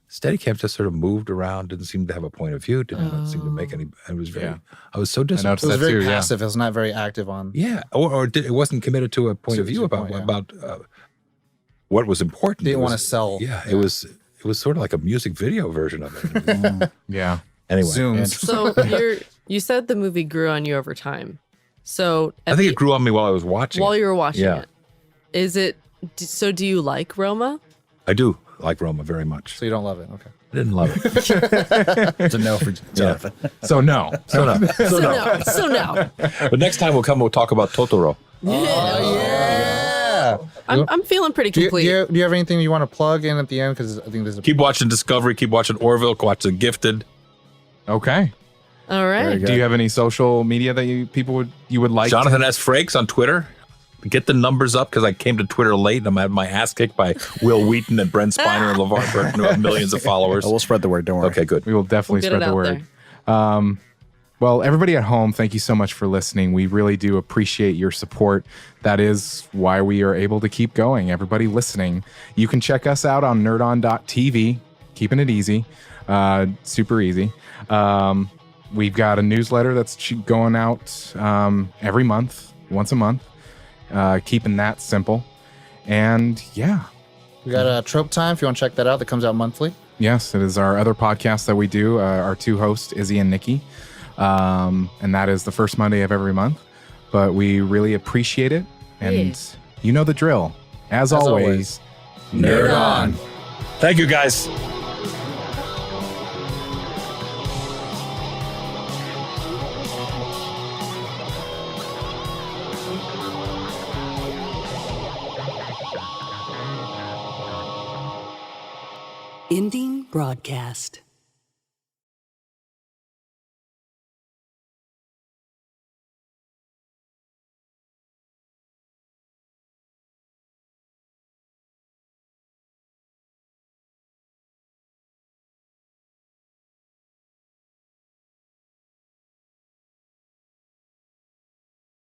Steadicam just sort of moved around, didn't seem to have a point of view, didn't seem to make any. It was very. I was so disappointed. It was very passive. It was not very active on. Yeah, or it wasn't committed to a point of view about what was important. Didn't want to sell. Yeah, it was sort of like a music video version of it. Yeah. Anyway, Zooms. So you said the movie grew on you over time. So I think it grew on me while I was watching. While you were watching it, is it? So do you like Roma? I do like Roma very much. So you don't love it? Okay. I didn't love it. It's a no for Jonathan. So no. So no. So no. But next time we'll talk about Totoro. Yeah. I'm feeling pretty Do complete. you have anything you want to plug in at the end? Because I think there's Keep watching Discovery. Keep watching Orville. Keep watching Gifted. Okay. All right. Do you have any social media that you would like? Jonathan S. Frakes on Twitter. Get the numbers up because I came to Twitter late and I'm having my ass kicked by Will Wheaton and Brent Spiner and LeVar Burton, who have millions of followers. We'll spread the word. Don't worry. Okay, good. We will definitely We'll get spread it the out word. Well, everybody at home, thank you so much for listening. We really do appreciate your support. That is why we are able to keep going. Everybody listening, you can check us out on nerdon.tv, keeping it easy, super easy. We've got a newsletter that's going out every month, once a month, keeping that simple. And yeah. We got Trope Time, if you want to check that out. That comes out monthly. Yes, it is our other podcast that we do, our two hosts, Izzy and Nikki. And that is the first Monday of every month. But we really appreciate it. And you know the drill. As always, Nerd on. Thank you, guys. Ending broadcast.